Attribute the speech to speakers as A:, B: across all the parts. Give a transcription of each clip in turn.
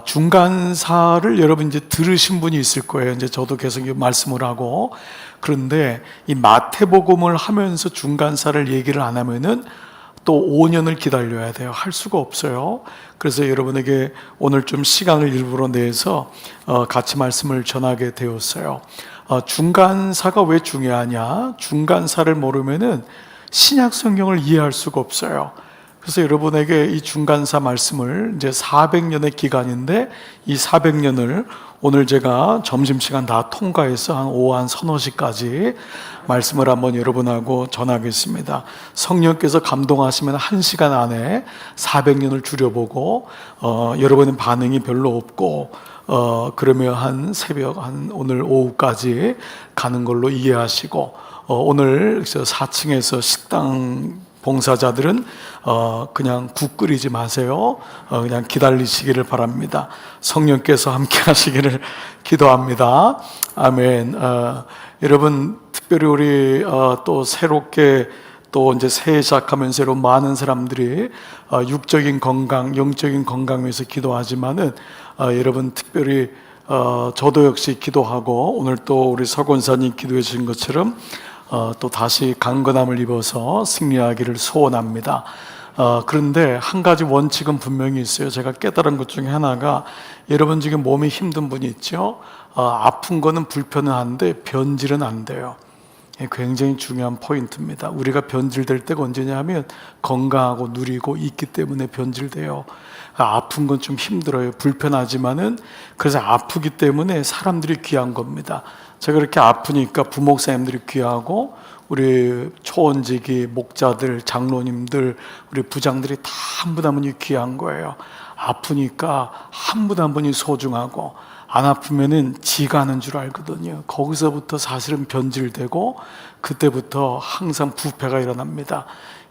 A: 중간사를 여러분 이제 들으신 분이 있을 거예요. 이제 저도 계속 말씀을 하고. 그런데 이 마태복음을 하면서 중간사를 얘기를 안 하면은 또 5년을 기다려야 돼요. 할 수가 없어요. 그래서 여러분에게 오늘 좀 시간을 일부러 내서 같이 말씀을 전하게 되었어요. 중간사가 왜 중요하냐? 중간사를 모르면은 신약 성경을 이해할 수가 없어요. 그래서 여러분에게 이 중간사 말씀을 이제 400년의 기간인데 이 400년을 오늘 제가 점심시간 다 통과해서 한 오후 한 서너 시까지 말씀을 한번 여러분하고 전하겠습니다. 성령께서 감동하시면 1시간 안에 400년을 줄여보고 여러분의 반응이 별로 없고 그러면 한 새벽 한 오늘 오후까지 가는 걸로 이해하시고 오늘 4층에서 식당 봉사자들은 그냥 국 끓이지 마세요. 그냥 기다리시기를 바랍니다. 성령께서 함께 하시기를 기도합니다. 아멘. 여러분 특별히 우리 또 새롭게 또 이제 새해 시작하면서 많은 사람들이 육적인 건강, 영적인 건강 위해서 기도하지만은 여러분 특별히 저도 역시 기도하고 오늘 또 우리 서 권사님 기도해 주신 것처럼 또 다시 강건함을 입어서 승리하기를 소원합니다. 그런데 한 가지 원칙은 분명히 있어요. 제가 깨달은 것 중에 하나가 여러분 지금 몸이 힘든 분이 있죠. 아픈 거는 불편은 한데 변질은 안 돼요. 굉장히 중요한 포인트입니다. 우리가 변질될 때가 언제냐 하면 건강하고 누리고 있기 때문에 변질돼요. 아픈 건 좀 힘들어요. 불편하지만은 그래서 아프기 때문에 사람들이 귀한 겁니다. 제가 이렇게 아프니까 부목사님들이 귀하고 우리 초원지기 목자들, 장로님들, 우리 부장들이 다 한 분 한 분이 귀한 거예요. 아프니까 한 분 한 분이 소중하고 안 아프면은 지가 하는 줄 알거든요. 거기서부터 사실은 변질되고 그때부터 항상 부패가 일어납니다.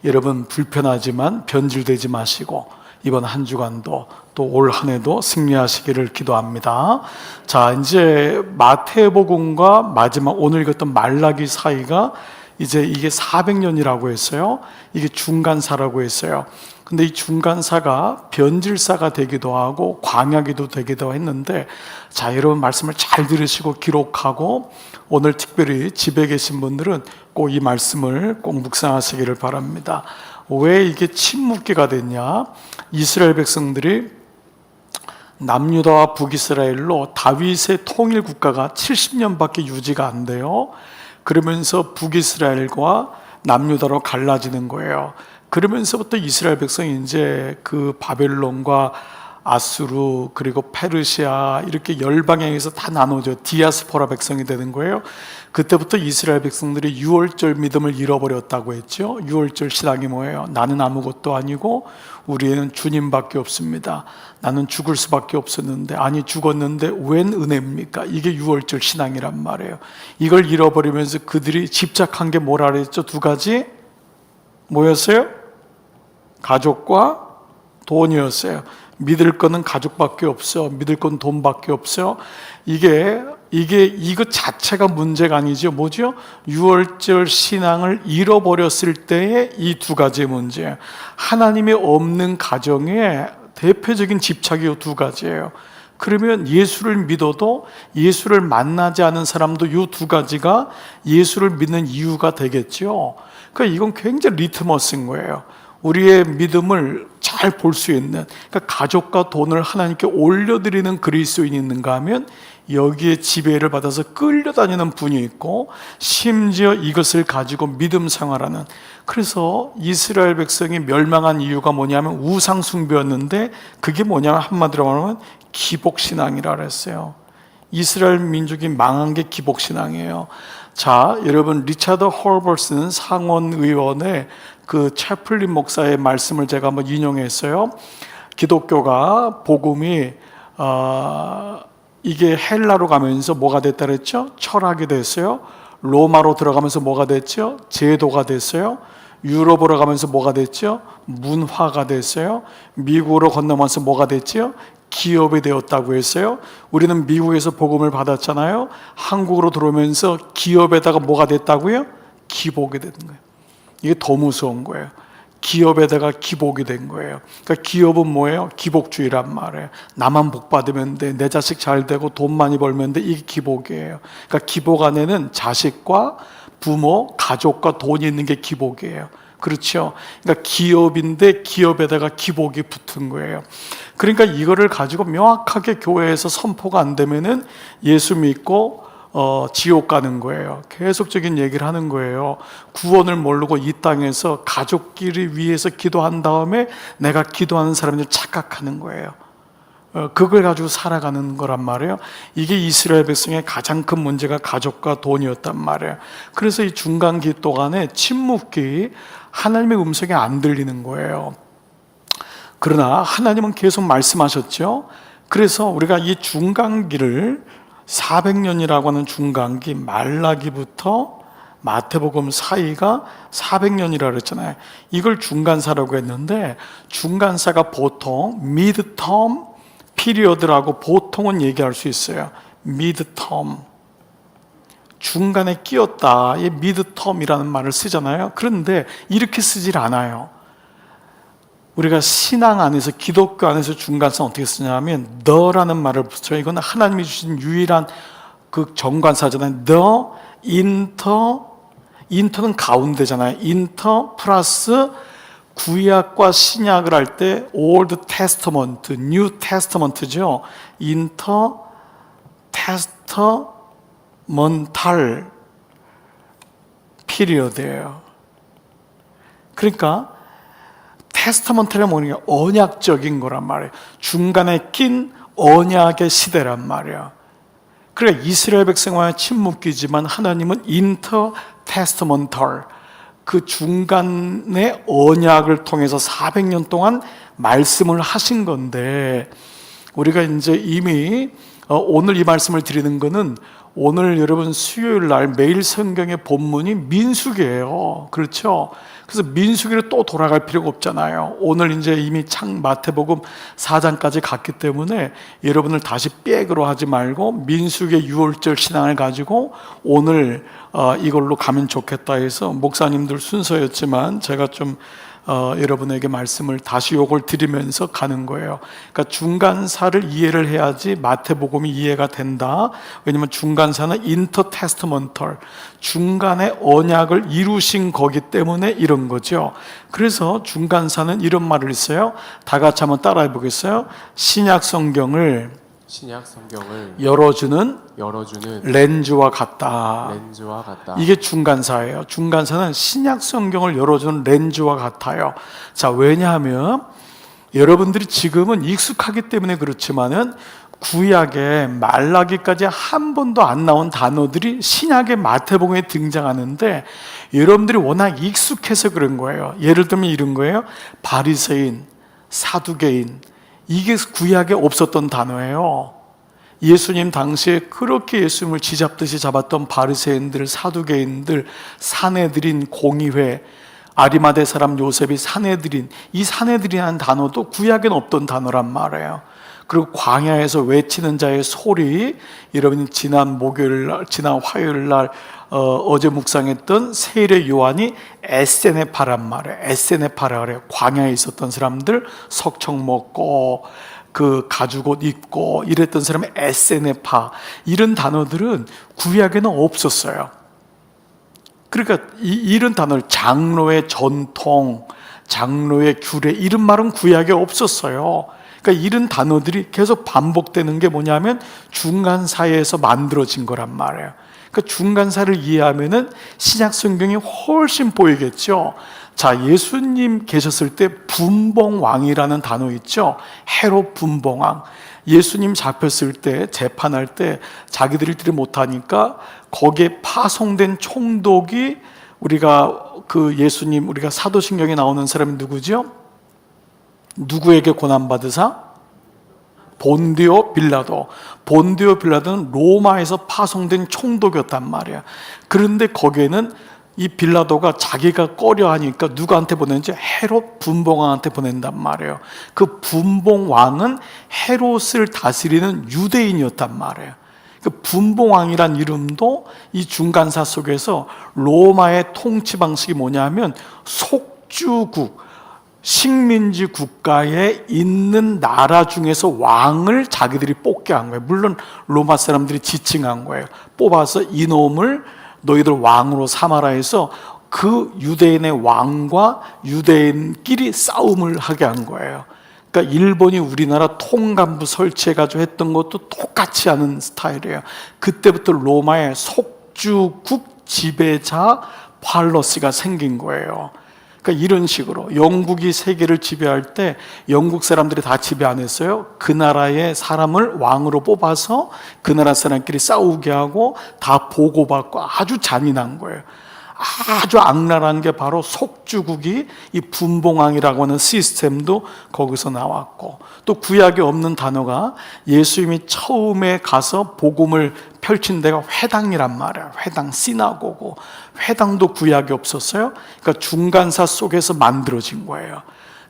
A: 여러분 불편하지만 변질되지 마시고 이번 한 주간도 또 올 한 해도 승리하시기를 기도합니다. 자, 이제 마태복음과 마지막 오늘 읽었던 말라기 사이가 이제 이게 400년이라고 했어요. 이게 중간사라고 했어요. 근데 이 중간사가 변질사가 되기도 하고 광야기도 되기도 했는데, 자, 여러분 말씀을 잘 들으시고 기록하고 오늘 특별히 집에 계신 분들은 꼭 이 말씀을 꼭 묵상하시기를 바랍니다. 왜 이게 침묵기가 됐냐? 이스라엘 백성들이 남유다와 북이스라엘로 다윗의 통일 국가가 70년밖에 유지가 안 돼요. 그러면서 북이스라엘과 남유다로 갈라지는 거예요. 그러면서부터 이스라엘 백성이 이제 그 바벨론과 아수르 그리고 페르시아 이렇게 열방향에서 다 나눠져 디아스포라 백성이 되는 거예요. 그때부터 이스라엘 백성들이 유월절 믿음을 잃어버렸다고 했죠. 유월절 신앙이 뭐예요? 나는 아무것도 아니고 우리에는 주님밖에 없습니다. 나는 죽을 수밖에 없었는데, 아니 죽었는데 웬 은혜입니까? 이게 유월절 신앙이란 말이에요. 이걸 잃어버리면서 그들이 집착한 게 뭐라 그랬죠? 두 가지 뭐였어요? 가족과 돈이었어요. 믿을 거는 가족밖에 없어. 믿을 건 돈밖에 없어요. 이거 자체가 문제가 아니죠. 뭐죠? 유월절 신앙을 잃어버렸을 때의 이 두 가지의 문제. 하나님이 없는 가정의 대표적인 집착이 이 두 가지예요. 그러면 예수를 믿어도 예수를 만나지 않은 사람도 이 두 가지가 예수를 믿는 이유가 되겠죠. 그러니까 이건 굉장히 리트머스인 거예요. 우리의 믿음을 잘 볼 수 있는, 그러니까 가족과 돈을 하나님께 올려드리는 그리스도인이 있는가 하면 여기에 지배를 받아서 끌려다니는 분이 있고, 심지어 이것을 가지고 믿음 생활하는. 그래서 이스라엘 백성이 멸망한 이유가 뭐냐면 우상 숭배였는데, 그게 뭐냐면 한마디로 말하면 기복신앙이라 그랬어요. 이스라엘 민족이 망한 게 기복신앙이에요. 자, 여러분 리차드 홀버스는 상원의원의 그 채플린 목사의 말씀을 제가 한번 인용했어요. 기독교가 복음이 이게 헬라로 가면서 뭐가 됐다 그랬죠? 철학이 됐어요. 로마로 들어가면서 뭐가 됐죠? 제도가 됐어요. 유럽으로 가면서 뭐가 됐죠? 문화가 됐어요. 미국으로 건너면서 뭐가 됐죠? 기업이 되었다고 했어요. 우리는 미국에서 복음을 받았잖아요. 한국으로 들어오면서 기업에다가 뭐가 됐다고요? 기복이 되는 거예요. 이게 더 무서운 거예요. 기업에다가 기복이 된 거예요. 그러니까 기업은 뭐예요? 기복주의란 말이에요. 나만 복 받으면 돼, 내 자식 잘 되고 돈 많이 벌면 돼, 이게 기복이에요. 그러니까 기복 안에는 자식과 부모, 가족과 돈이 있는 게 기복이에요. 그렇죠? 그러니까 기업인데 기업에다가 기복이 붙은 거예요. 그러니까 이거를 가지고 명확하게 교회에서 선포가 안 되면은 예수 믿고 지옥 가는 거예요. 계속적인 얘기를 하는 거예요. 구원을 모르고 이 땅에서 가족끼리 위해서 기도한 다음에 내가 기도하는 사람들 착각하는 거예요. 그걸 가지고 살아가는 거란 말이에요. 이게 이스라엘 백성의 가장 큰 문제가 가족과 돈이었단 말이에요. 그래서 이 중간기 동안에 침묵기, 하나님의 음성이 안 들리는 거예요. 그러나 하나님은 계속 말씀하셨죠. 그래서 우리가 이 중간기를 400년이라고 하는 중간기, 말라기부터 마태복음 사이가 400년이라고 그랬잖아요. 이걸 중간사라고 했는데, 중간사가 보통 미드텀 피리어드라고 보통은 얘기할 수 있어요. 미드텀, 중간에 끼었다, 이 미드텀이라는 말을 쓰잖아요. 그런데 이렇게 쓰질 않아요. 우리가 신앙 안에서, 기독교 안에서 중간사 어떻게 쓰냐면 the라는 말을 붙여요. 이건 하나님이 주신 유일한 그 정관사잖아요. the, inter는 가운데잖아요. inter 플러스 구약과 신약을 할 때 Old Testament, New Testament죠. Inter Testamental period예요. 그러니까 테스타먼트는 뭐냐? 언약적인 거란 말이에요. 중간에 낀 언약의 시대란 말이에요. 그러니까 이스라엘 백성과의 침묵기지만 하나님은 인터 테스타먼탈, 그 중간의 언약을 통해서 400년 동안 말씀을 하신 건데, 우리가 이제 이미 오늘 이 말씀을 드리는 거는, 오늘 여러분 수요일 날 매일 성경의 본문이 민수기예요. 그렇죠? 그래서 민수기로 또 돌아갈 필요가 없잖아요. 오늘 이제 이미 마태복음 4장까지 갔기 때문에 여러분을 다시 백으로 하지 말고 민수기의 유월절 신앙을 가지고 오늘 이걸로 가면 좋겠다 해서 목사님들 순서였지만 제가 좀 여러분에게 말씀을 다시 요걸 드리면서 가는 거예요. 그러니까 중간사를 이해를 해야지 마태복음이 이해가 된다. 왜냐하면 중간사는 인터테스트먼털, 중간에 언약을 이루신 거기 때문에 이런 거죠. 그래서 중간사는 이런 말을 했어요. 다 같이 한번 따라해 보겠어요? 신약 성경을 열어주는 렌즈와 같다. 이게 중간사예요. 중간사는 신약 성경을 열어주는 렌즈와 같아요. 자, 왜냐하면 여러분들이 지금은 익숙하기 때문에 그렇지만은 구약에 말라기까지 한 번도 안 나온 단어들이 신약의 마태복음에 등장하는데 여러분들이 워낙 익숙해서 그런 거예요. 예를 들면 이런 거예요. 바리새인, 사두개인, 이게 구약에 없었던 단어예요. 예수님 당시에 그렇게 예수님을 쥐잡듯이 잡았던 바리새인들, 사두개인들, 사내들인 공의회, 아리마대 사람 요셉이 사내들인, 이 사내들이라는 단어도 구약엔 없던 단어란 말이에요. 그리고 광야에서 외치는 자의 소리, 여러분이 지난 화요일 날 어제 묵상했던 세례 요한이 에세네파란 말이에요. 에세네파라 그래요. 광야에 있었던 사람들, 석청 먹고 그 가죽옷 입고 이랬던 사람의 에세네파, 이런 단어들은 구약에는 없었어요. 그러니까 이런 단어를, 장로의 전통, 장로의 규례, 이런 말은 구약에 없었어요. 그러니까 이런 단어들이 계속 반복되는 게 뭐냐면 중간 사이에서 만들어진 거란 말이에요. 그러니까 중간사를 이해하면은 신약 성경이 훨씬 보이겠죠. 자, 예수님 계셨을 때 분봉왕이라는 단어 있죠. 헤롯 분봉왕. 예수님 잡혔을 때, 재판할 때 자기들이 못하니까 거기에 파송된 총독이, 우리가 그 예수님, 우리가 사도신경에 나오는 사람이 누구죠? 누구에게 고난받으사? 본디오 빌라도. 본디오 빌라도는 로마에서 파송된 총독이었단 말이야. 그런데 거기에는 이 빌라도가 자기가 꺼려 하니까 누구한테 보내는지 헤롯 분봉왕한테 보낸단 말이에요. 그 분봉왕은 헤롯을 다스리는 유대인이었단 말이에요. 그 분봉왕이란 이름도 이 중간사 속에서 로마의 통치 방식이 뭐냐면 속주국, 식민지 국가에 있는 나라 중에서 왕을 자기들이 뽑게 한 거예요. 물론 로마 사람들이 지칭한 거예요. 뽑아서 이놈을 너희들 왕으로 삼아라 해서 그 유대인의 왕과 유대인끼리 싸움을 하게 한 거예요. 그러니까 일본이 우리나라 통감부 설치해가지고 했던 것도 똑같이 하는 스타일이에요. 그때부터 로마의 속주국 지배자 팔러시가 생긴 거예요. 그러니까 이런 식으로 영국이 세계를 지배할 때 영국 사람들이 다 지배 안 했어요. 그 나라의 사람을 왕으로 뽑아서 그 나라 사람끼리 싸우게 하고 다 보고받고 아주 잔인한 거예요. 아주 악랄한 게 바로 속주국이 이 분봉왕이라고 하는 시스템도 거기서 나왔고, 또 구약에 없는 단어가 예수님이 처음에 가서 복음을 펼친 데가 회당이란 말이에요. 회당, 시나고고. 회당도 구약이 없었어요. 그러니까 중간사 속에서 만들어진 거예요.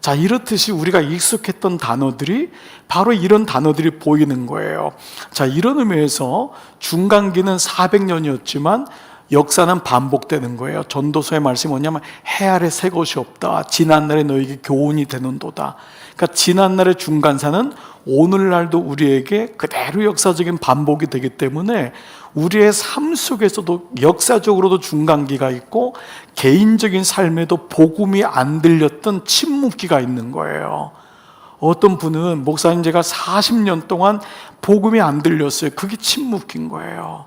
A: 자, 이렇듯이 우리가 익숙했던 단어들이 바로 이런 단어들이 보이는 거예요. 자, 이런 의미에서 중간기는 400년이었지만 역사는 반복되는 거예요. 전도서의 말씀이 뭐냐면 해 아래 새 것이 없다. 지난날에 너에게 교훈이 되는도다. 그러니까 지난날의 중간사는 오늘날도 우리에게 그대로 역사적인 반복이 되기 때문에 우리의 삶 속에서도 역사적으로도 중간기가 있고 개인적인 삶에도 복음이 안 들렸던 침묵기가 있는 거예요. 어떤 분은 목사님 제가 40년 동안 복음이 안 들렸어요. 그게 침묵기인 거예요.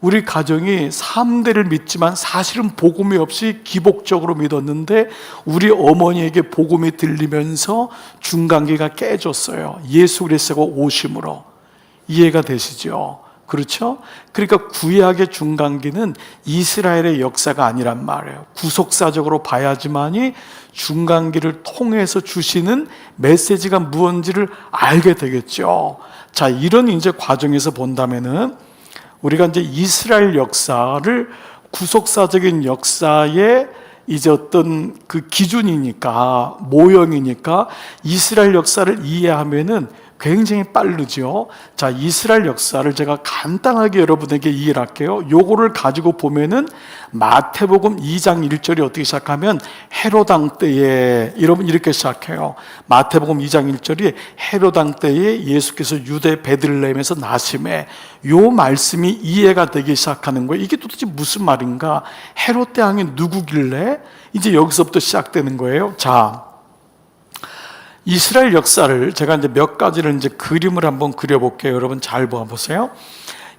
A: 우리 가정이 3대를 믿지만 사실은 복음이 없이 기복적으로 믿었는데 우리 어머니에게 복음이 들리면서 중간기가 깨졌어요. 예수 그리스도가 오심으로. 이해가 되시죠? 그렇죠? 그러니까 구약의 중간기는 이스라엘의 역사가 아니란 말이에요. 구속사적으로 봐야지만이 중간기를 통해서 주시는 메시지가 무언지를 알게 되겠죠. 자, 이런 이제 과정에서 본다면은 우리가 이제 이스라엘 역사를 구속사적인 역사의 이제 어떤 그 기준이니까, 모형이니까 이스라엘 역사를 이해하면은 굉장히 빠르죠. 자, 이스라엘 역사를 제가 간단하게 여러분에게 이해를 할게요. 요거를 가지고 보면은 마태복음 2장 1절이 어떻게 시작하면 헤로당 때에, 여러분 이렇게 시작해요. 마태복음 2장 1절이 헤로당 때에 예수께서 유대 베들레헴에서 나심에, 요 말씀이 이해가 되기 시작하는 거예요. 이게 도대체 무슨 말인가? 헤롯 왕이 누구길래? 이제 여기서부터 시작되는 거예요. 자, 이스라엘 역사를 제가 이제 몇 가지를 이제 그림을 한번 그려볼게요. 여러분 잘 보세요.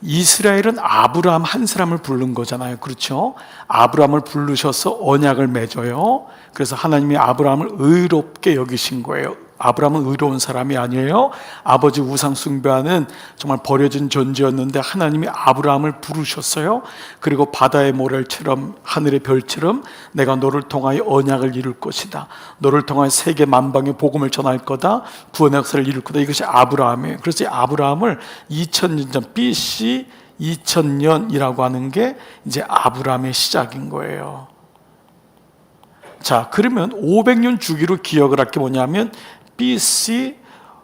A: 이스라엘은 아브라함 한 사람을 부른 거잖아요. 그렇죠? 아브라함을 부르셔서 언약을 맺어요. 그래서 하나님이 아브라함을 의롭게 여기신 거예요. 아브라함은 의로운 사람이 아니에요. 아버지 우상 숭배하는 정말 버려진 존재였는데 하나님이 아브라함을 부르셨어요. 그리고 바다의 모래처럼 하늘의 별처럼 내가 너를 통하여 언약을 이룰 것이다. 너를 통하여 세계 만방에 복음을 전할 거다. 구원의 역사를 이룰 거다. 이것이 아브라함이에요. 그래서 이 아브라함을 2000년 전 BC 2000년이라고 하는 게 이제 아브라함의 시작인 거예요. 자, 그러면 500년 주기로 기억을 할 게 뭐냐면 BC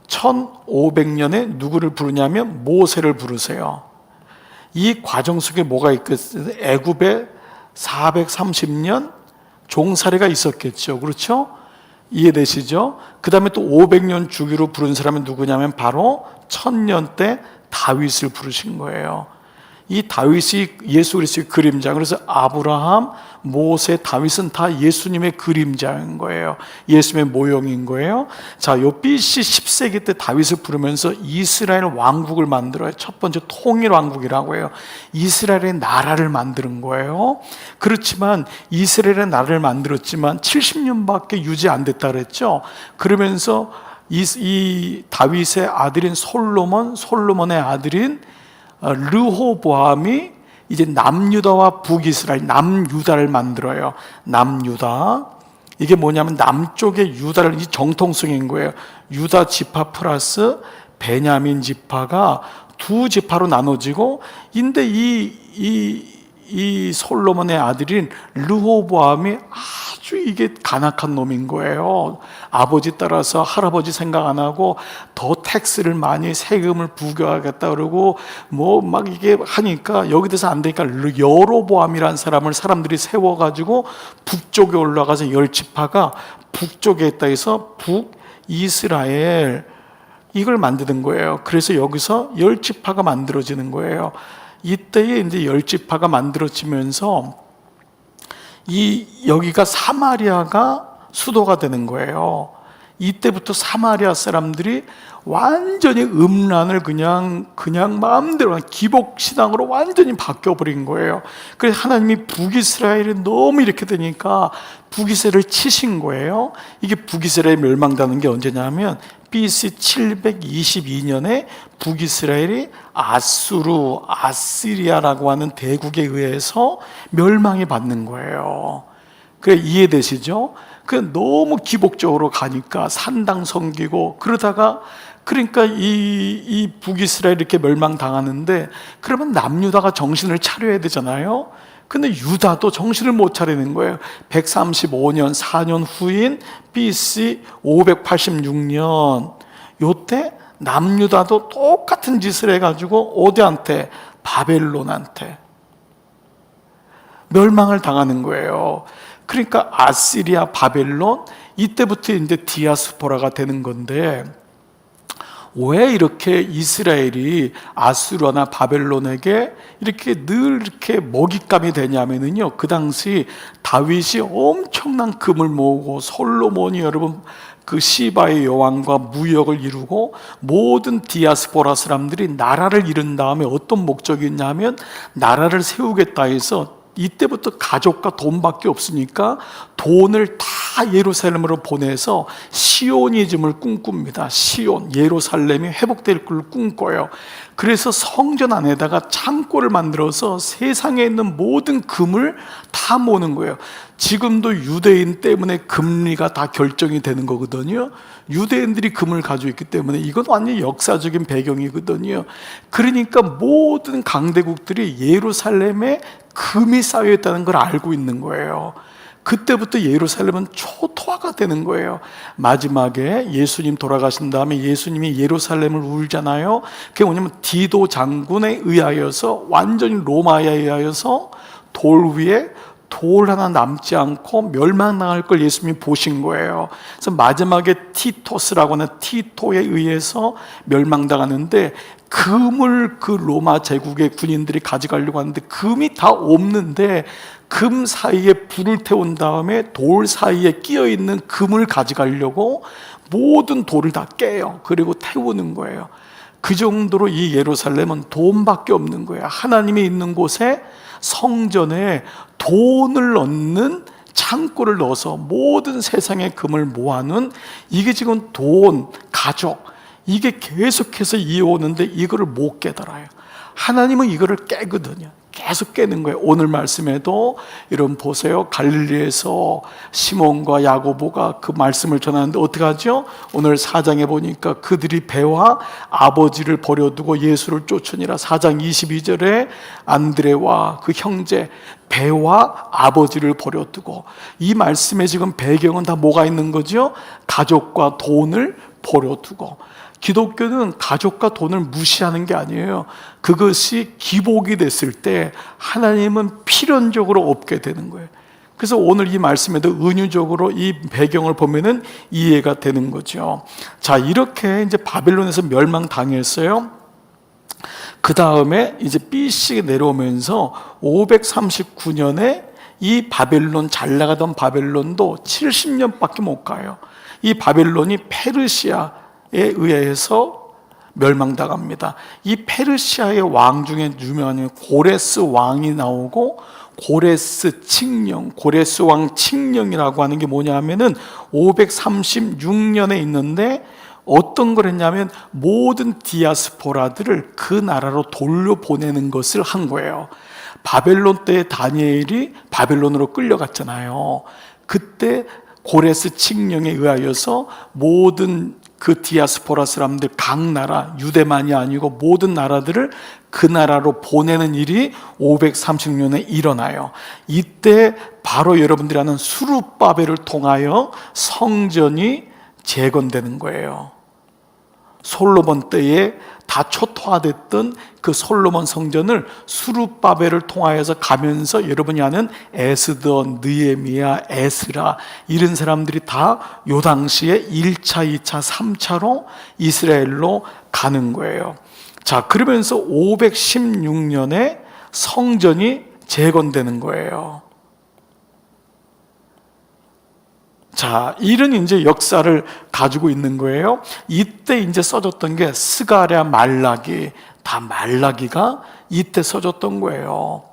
A: 1500년에 누구를 부르냐면 모세를 부르세요. 이 과정 속에 뭐가 있겠어요? 애굽에 430년 종살이가 있었겠죠. 그렇죠? 이해되시죠? 그 다음에 또 500년 주기로 부른 사람이 누구냐면 바로 1000년 때 다윗을 부르신 거예요. 이 다윗이 예수 그리스도의 그림자. 그래서 아브라함, 모세, 다윗은 다 예수님의 그림자인 거예요. 예수님의 모형인 거예요. 자, 요 BC 10세기 때 다윗을 부르면서 이스라엘 왕국을 만들어요. 첫 번째 통일 왕국이라고 해요. 이스라엘의 나라를 만드는 거예요. 그렇지만 이스라엘의 나라를 만들었지만 70년밖에 유지 안 됐다 그랬죠. 그러면서 이 다윗의 아들인 솔로몬의 아들인 르호보암이 이제 남유다와 북이스라엘, 남유다를 만들어요. 남유다. 이게 뭐냐면 남쪽의 유다를, 이 정통성인 거예요. 유다 지파 플러스 베냐민 지파가 두 지파로 나눠지고, 근데 이 이 솔로몬의 아들인 르호보암이 아주 이게 간악한 놈인 거예요. 아버지 따라서 할아버지 생각 안 하고 더 텍스를 많이 세금을 부과하겠다 그러고 뭐 막 이게 하니까 여기 대해서 안 되니까 여로보암이라는 사람을 사람들이 세워가지고 북쪽에 올라가서 열지파가 북쪽에 있다 해서 북이스라엘 이걸 만드는 거예요. 그래서 여기서 열지파가 만들어지는 거예요. 이때에 이제 열지파가 만들어지면서 여기가 사마리아가 수도가 되는 거예요. 이때부터 사마리아 사람들이 완전히 음란을 그냥 마음대로 기복 신앙으로 완전히 바뀌어 버린 거예요. 그래서 하나님이 북이스라엘이 너무 이렇게 되니까 북이스라엘을 치신 거예요. 이게 북이스라엘 멸망되는 게 언제냐면 BC 722년에 북이스라엘이 아시리아라고 하는 대국에 의해서 멸망이 받는 거예요. 그래 이해되시죠? 그 너무 기복적으로 가니까 산당 섬기고 그러다가 그러니까 이 북이스라엘 이렇게 멸망당하는데 그러면 남유다가 정신을 차려야 되잖아요. 근데 유다도 정신을 못 차리는 거예요. 135년 4년 후인 BC 586년 요때 남유다도 똑같은 짓을 해가지고 어디한테? 바벨론한테 멸망을 당하는 거예요. 그러니까 아시리아, 바벨론 이때부터 이제 디아스포라가 되는 건데 왜 이렇게 이스라엘이 아수르나 바벨론에게 이렇게 늘 이렇게 먹잇감이 되냐면요, 그 당시 다윗이 엄청난 금을 모으고 솔로몬이 여러분 그 시바의 여왕과 무역을 이루고 모든 디아스포라 사람들이 나라를 이룬 다음에 어떤 목적이 있냐면 나라를 세우겠다 해서 이때부터 가족과 돈밖에 없으니까 돈을 다 예루살렘으로 보내서 시오니즘을 꿈꿉니다. 시온, 예루살렘이 회복될 걸 꿈꿔요. 그래서 성전 안에다가 창고를 만들어서 세상에 있는 모든 금을 다 모으는 거예요. 지금도 유대인 때문에 금리가 다 결정이 되는 거거든요. 유대인들이 금을 가지고 있기 때문에 이건 완전히 역사적인 배경이거든요. 그러니까 모든 강대국들이 예루살렘에 금이 쌓여 있다는 걸 알고 있는 거예요. 그때부터 예루살렘은 초토화가 되는 거예요. 마지막에 예수님 돌아가신 다음에 예수님이 예루살렘을 울잖아요. 그게 뭐냐면 디도 장군에 의하여서 완전히 로마에 의하여서 돌 위에 돌 하나 남지 않고 멸망당할 걸 예수님이 보신 거예요. 그래서 마지막에 티토스라고 하는 티토에 의해서 멸망당하는데 금을 그 로마 제국의 군인들이 가져가려고 하는데 금이 다 없는데 금 사이에 불을 태운 다음에 돌 사이에 끼어 있는 금을 가져가려고 모든 돌을 다 깨요. 그리고 태우는 거예요. 그 정도로 이 예루살렘은 돈밖에 없는 거예요. 하나님이 있는 곳에 성전에 돈을 넣는 창고를 넣어서 모든 세상의 금을 모아놓은 이게 지금 돈, 가족 이게 계속해서 이어오는데 이거를 못 깨달아요. 하나님은 이거를 깨거든요. 계속 깨는 거예요. 오늘 말씀에도 여러분 보세요. 갈릴리에서 시몬과 야고보가 그 말씀을 전하는데 어떻게 하죠? 오늘 4장에 보니까 그들이 배와 아버지를 버려두고 예수를 쫓으니라. 4장 22절에 안드레와 그 형제 배와 아버지를 버려두고, 이 말씀에 지금 배경은 다 뭐가 있는 거죠? 가족과 돈을 버려두고. 기독교는 가족과 돈을 무시하는 게 아니에요. 그것이 기복이 됐을 때 하나님은 필연적으로 없게 되는 거예요. 그래서 오늘 이 말씀에도 은유적으로 이 배경을 보면은 이해가 되는 거죠. 자, 이렇게 이제 바벨론에서 멸망당했어요. 그 다음에 이제 BC에 내려오면서 539년에 이 바벨론, 잘 나가던 바벨론도 70년밖에 못 가요. 이 바벨론이 페르시아에 의해서 멸망당합니다. 이 페르시아의 왕 중에 유명한 고레스 왕이 나오고, 고레스 칙령, 고레스 왕 칙령이라고 하는 게 뭐냐 하면은 536년에 있는데 어떤 걸 했냐면 모든 디아스포라들을 그 나라로 돌려보내는 것을 한 거예요. 바벨론 때 다니엘이 바벨론으로 끌려갔잖아요. 그때 고레스 칙령에 의하여서 모든 그 디아스포라 사람들 각 나라, 유대만이 아니고 모든 나라들을 그 나라로 보내는 일이 536년에 일어나요. 이때 바로 여러분들이 아는 수룹바벨을 통하여 성전이 재건되는 거예요. 솔로몬 때에 다 초토화됐던 그 솔로몬 성전을 수룹바벨을 통하여서 가면서 여러분이 아는 에스더, 느헤미야, 에스라 이런 사람들이 다 요 당시에 1차, 2차, 3차로 이스라엘로 가는 거예요. 자, 그러면서 516년에 성전이 재건되는 거예요. 자, 이런 이제 역사를 가지고 있는 거예요. 이때 이제 써졌던 게 스가랴, 말라기, 다 말라기가 이때 써졌던 거예요.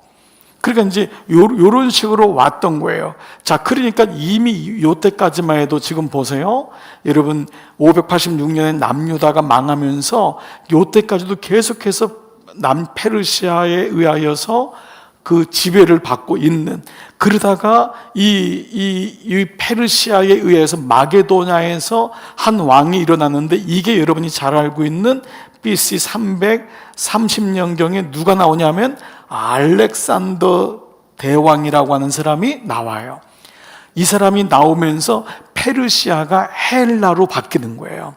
A: 그러니까 이제 요런 식으로 왔던 거예요. 자, 그러니까 이미 요때까지만 해도 지금 보세요. 여러분 586년에 남유다가 망하면서 요때까지도 계속해서 남페르시아에 의하여서 그 지배를 받고 있는, 그러다가 이 페르시아에 의해서 마게도냐에서 한 왕이 일어났는데, 이게 여러분이 잘 알고 있는 BC 330년경에 누가 나오냐면 알렉산더 대왕이라고 하는 사람이 나와요. 이 사람이 나오면서 페르시아가 헬라로 바뀌는 거예요.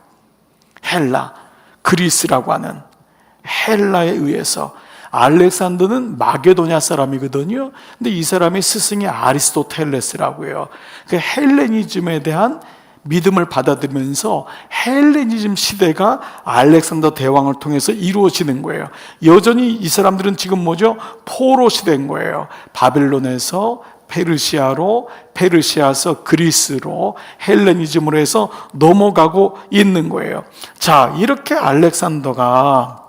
A: 헬라, 그리스라고 하는 헬라에 의해서. 알렉산더는 마게도냐 사람이거든요. 근데 이 사람의 스승이 아리스토텔레스라고요. 그 헬레니즘에 대한 믿음을 받아들이면서 헬레니즘 시대가 알렉산더 대왕을 통해서 이루어지는 거예요. 여전히 이 사람들은 지금 뭐죠? 포로 시대인 거예요. 바벨론에서 페르시아로, 페르시아에서 그리스로, 헬레니즘으로 해서 넘어가고 있는 거예요. 자, 이렇게 알렉산더가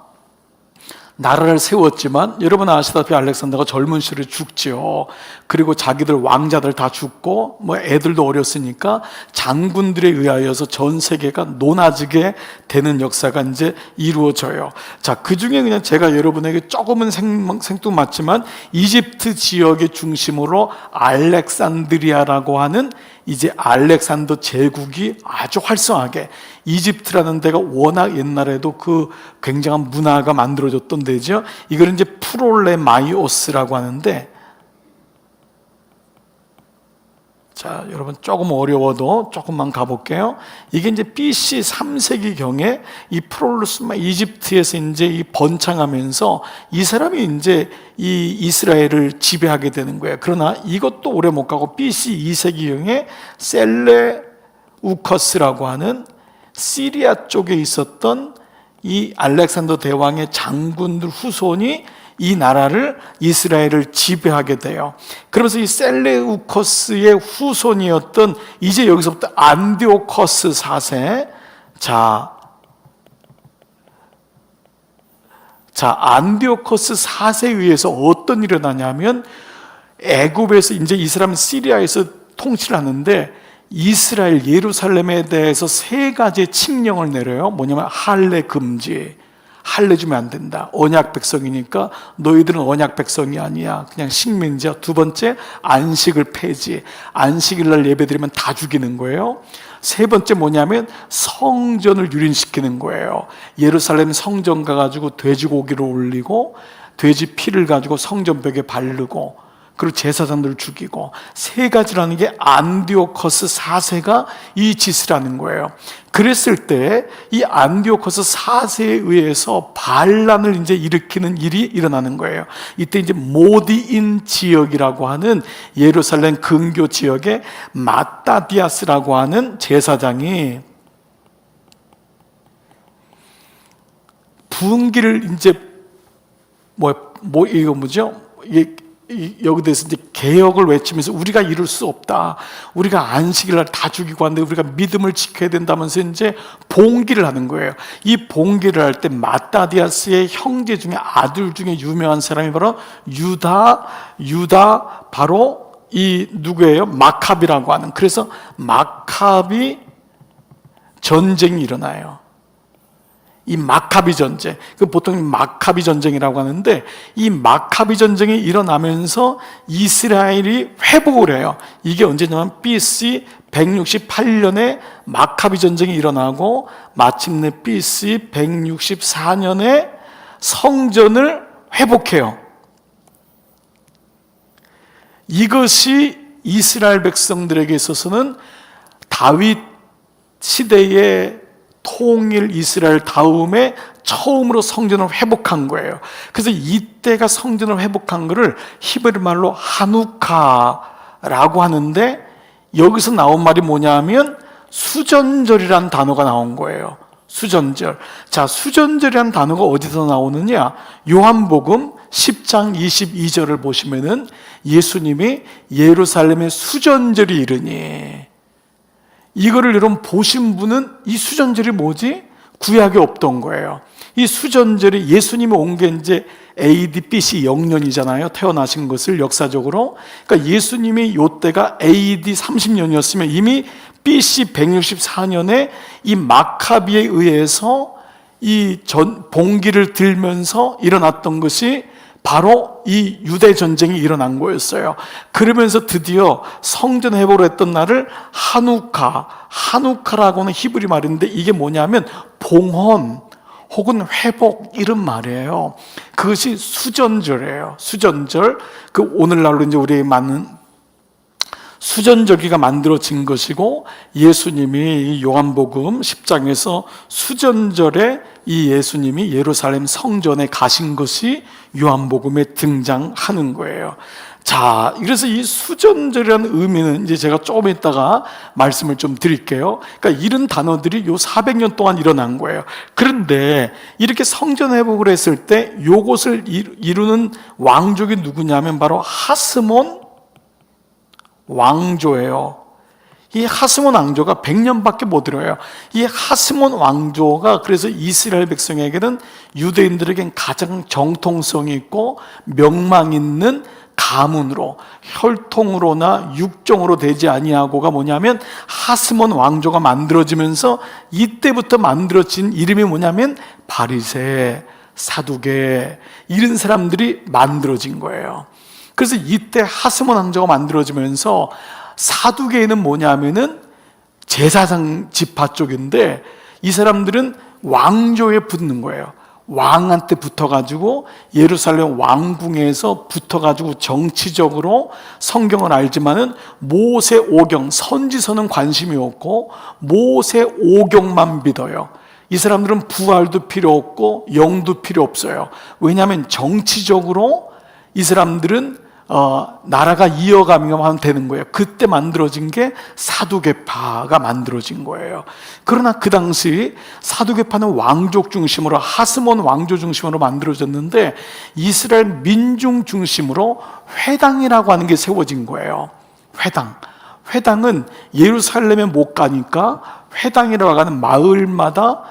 A: 나라를 세웠지만, 여러분 아시다시피 알렉산더가 젊은 시절에 죽죠. 그리고 자기들 왕자들 다 죽고 뭐 애들도 어렸으니까 장군들에 의하여서 전 세계가 노나지게 되는 역사가 이제 이루어져요. 자, 그 중에 그냥 제가 여러분에게 조금은 생뚱맞지만 이집트 지역의 중심으로 알렉산드리아라고 하는 이제 알렉산더 제국이 아주 활성하게, 이집트라는 데가 워낙 옛날에도 그 굉장한 문화가 만들어졌던 데죠. 이걸 이제 프롤레마이오스라고 하는데, 자, 여러분 조금 어려워도 조금만 가볼게요. 이게 이제 BC 3세기경에 이 프롤레스마 이집트에서 이제 이 번창하면서 이 사람이 이제 이 이스라엘을 지배하게 되는 거예요. 그러나 이것도 오래 못 가고 BC 2세기경에 셀레우커스라고 하는 시리아 쪽에 있었던 이 알렉산더 대왕의 장군들 후손이 이 나라를, 이스라엘을 지배하게 돼요. 그러면서 이 셀레우코스의 후손이었던, 이제 여기서부터 안디오커스 4세. 자, 안디오커스 4세에 의해서 어떤 일이 일어나냐면, 애굽에서 이제 이 사람은 시리아에서 통치를 하는데, 이스라엘 예루살렘에 대해서 세 가지의 칙령을 내려요. 뭐냐면 할례 금지, 할례 주면 안 된다. 언약 백성이니까 너희들은 언약 백성이 아니야. 그냥 식민지야. 두 번째, 안식을 폐지. 안식일 날 예배드리면 다 죽이는 거예요. 세 번째 뭐냐면 성전을 유린시키는 거예요. 예루살렘 성전 가가지고 돼지고기를 올리고 돼지 피를 가지고 성전벽에 바르고, 그리고 제사장들을 죽이고, 세 가지라는 게 안디오커스 4세가 이 짓을 하는 거예요. 그랬을 때 이 안디오커스 4세에 의해서 반란을 이제 일으키는 일이 일어나는 거예요. 이때 이제 모디인 지역이라고 하는 예루살렘 근교 지역에 마따디아스라고 하는 제사장이 분기를 이제 이거 뭐죠? 여기 대해서 이제 개혁을 외치면서 우리가 이룰 수 없다. 우리가 안식일 날 다 죽이고 하는데 우리가 믿음을 지켜야 된다면서 이제 봉기를 하는 거예요. 이 봉기를 할 때 마따디아스의 형제 중에 아들 중에 유명한 사람이 바로 유다 바로 이 누구예요? 마카비라고 하는. 그래서 마카비 전쟁이 일어나요. 이 마카비 전쟁, 그 보통 마카비 전쟁이라고 하는데, 이 마카비 전쟁이 일어나면서 이스라엘이 회복을 해요. 이게 언제냐면 BC 168년에 마카비 전쟁이 일어나고 마침내 BC 164년에 성전을 회복해요. 이것이 이스라엘 백성들에게 있어서는 다윗 시대의 통일 이스라엘 다음에 처음으로 성전을 회복한 거예요. 그래서 이때가 성전을 회복한 거를 히브리 말로 하누카라고 하는데, 여기서 나온 말이 뭐냐면 수전절이라는 단어가 나온 거예요. 수전절. 자, 수전절이라는 단어가 어디서 나오느냐? 요한복음 10장 22절을 보시면은 예수님이 예루살렘에 수전절이 이르니, 이거를 여러분 보신 분은 이 수전절이 뭐지? 구약에 없던 거예요. 이 수전절이 예수님이 온 게 이제 AD BC 0년이잖아요. 태어나신 것을 역사적으로. 그러니까 예수님이 요때가 AD 30년이었으면 이미 BC 164년에 이 마카비에 의해서 이 봉기를 들면서 일어났던 것이 바로 이 유대 전쟁이 일어난 거였어요. 그러면서 드디어 성전 회복을 했던 날을 하누카라고 하는 히브리 말인데, 이게 뭐냐면 봉헌 혹은 회복, 이런 말이에요. 그것이 수전절이에요. 수전절. 그 오늘날로 이제 우리에게 맞는 수전절기가 만들어진 것이고, 예수님이 요한복음 10장에서 수전절에 이 예수님이 예루살렘 성전에 가신 것이 요한복음에 등장하는 거예요. 자, 그래서 이 수전절이라는 의미는 이제 제가 조금 있다가 말씀을 좀 드릴게요. 그러니까 이런 단어들이 요 400년 동안 일어난 거예요. 그런데 이렇게 성전 회복을 했을 때 요것을 이루는 왕족이 누구냐면 바로 하스몬 왕조예요. 이 하스몬 왕조가 100년밖에 못 들어요. 이 하스몬 왕조가 그래서 이스라엘 백성에게는, 유대인들에겐 가장 정통성이 있고 명망 있는 가문으로, 혈통으로나 육정으로 되지 아니하고가 뭐냐면 하스몬 왕조가 만들어지면서, 이때부터 만들어진 이름이 뭐냐면 바리새, 사두개, 이런 사람들이 만들어진 거예요. 그래서 이때 하스몬 왕조가 만들어지면서 사두개인은 뭐냐면은 제사장 지파 쪽인데, 이 사람들은 왕조에 붙는 거예요. 왕한테 붙어가지고 예루살렘 왕궁에서 붙어가지고 정치적으로 성경을 알지만은 모세 오경, 선지서는 관심이 없고 모세 오경만 믿어요. 이 사람들은 부활도 필요 없고 영도 필요 없어요. 왜냐하면 정치적으로 이 사람들은 나라가 이어가면 되는 거예요. 그때 만들어진 게 사두개파가 만들어진 거예요. 그러나 그 당시 사두개파는 왕족 중심으로, 하스몬 왕조 중심으로 만들어졌는데, 이스라엘 민중 중심으로 회당이라고 하는 게 세워진 거예요. 회당은 예루살렘에 못 가니까 회당이라고 하는 마을마다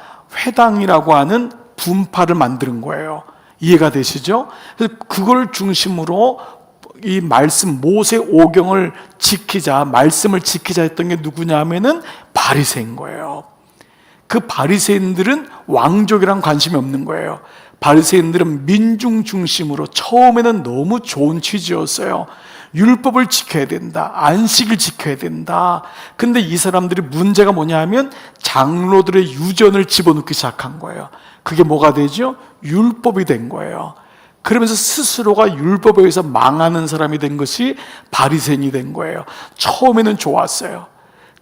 A: 회당이라고 하는 분파를 만드는 거예요. 이해가 되시죠? 그래서 그걸 중심으로 이 말씀, 모세 오경을 지키자, 말씀을 지키자 했던 게 누구냐 하면은 바리새인 거예요. 그 바리새인들은 왕족이랑 관심이 없는 거예요. 바리새인들은 민중 중심으로, 처음에는 너무 좋은 취지였어요. 율법을 지켜야 된다, 안식을 지켜야 된다. 근데 이 사람들이 문제가 뭐냐 하면 장로들의 유전을 집어넣기 시작한 거예요. 그게 뭐가 되죠? 율법이 된 거예요. 그러면서 스스로가 율법에 의해서 망하는 사람이 된 것이 바리새인이 된 거예요. 처음에는 좋았어요.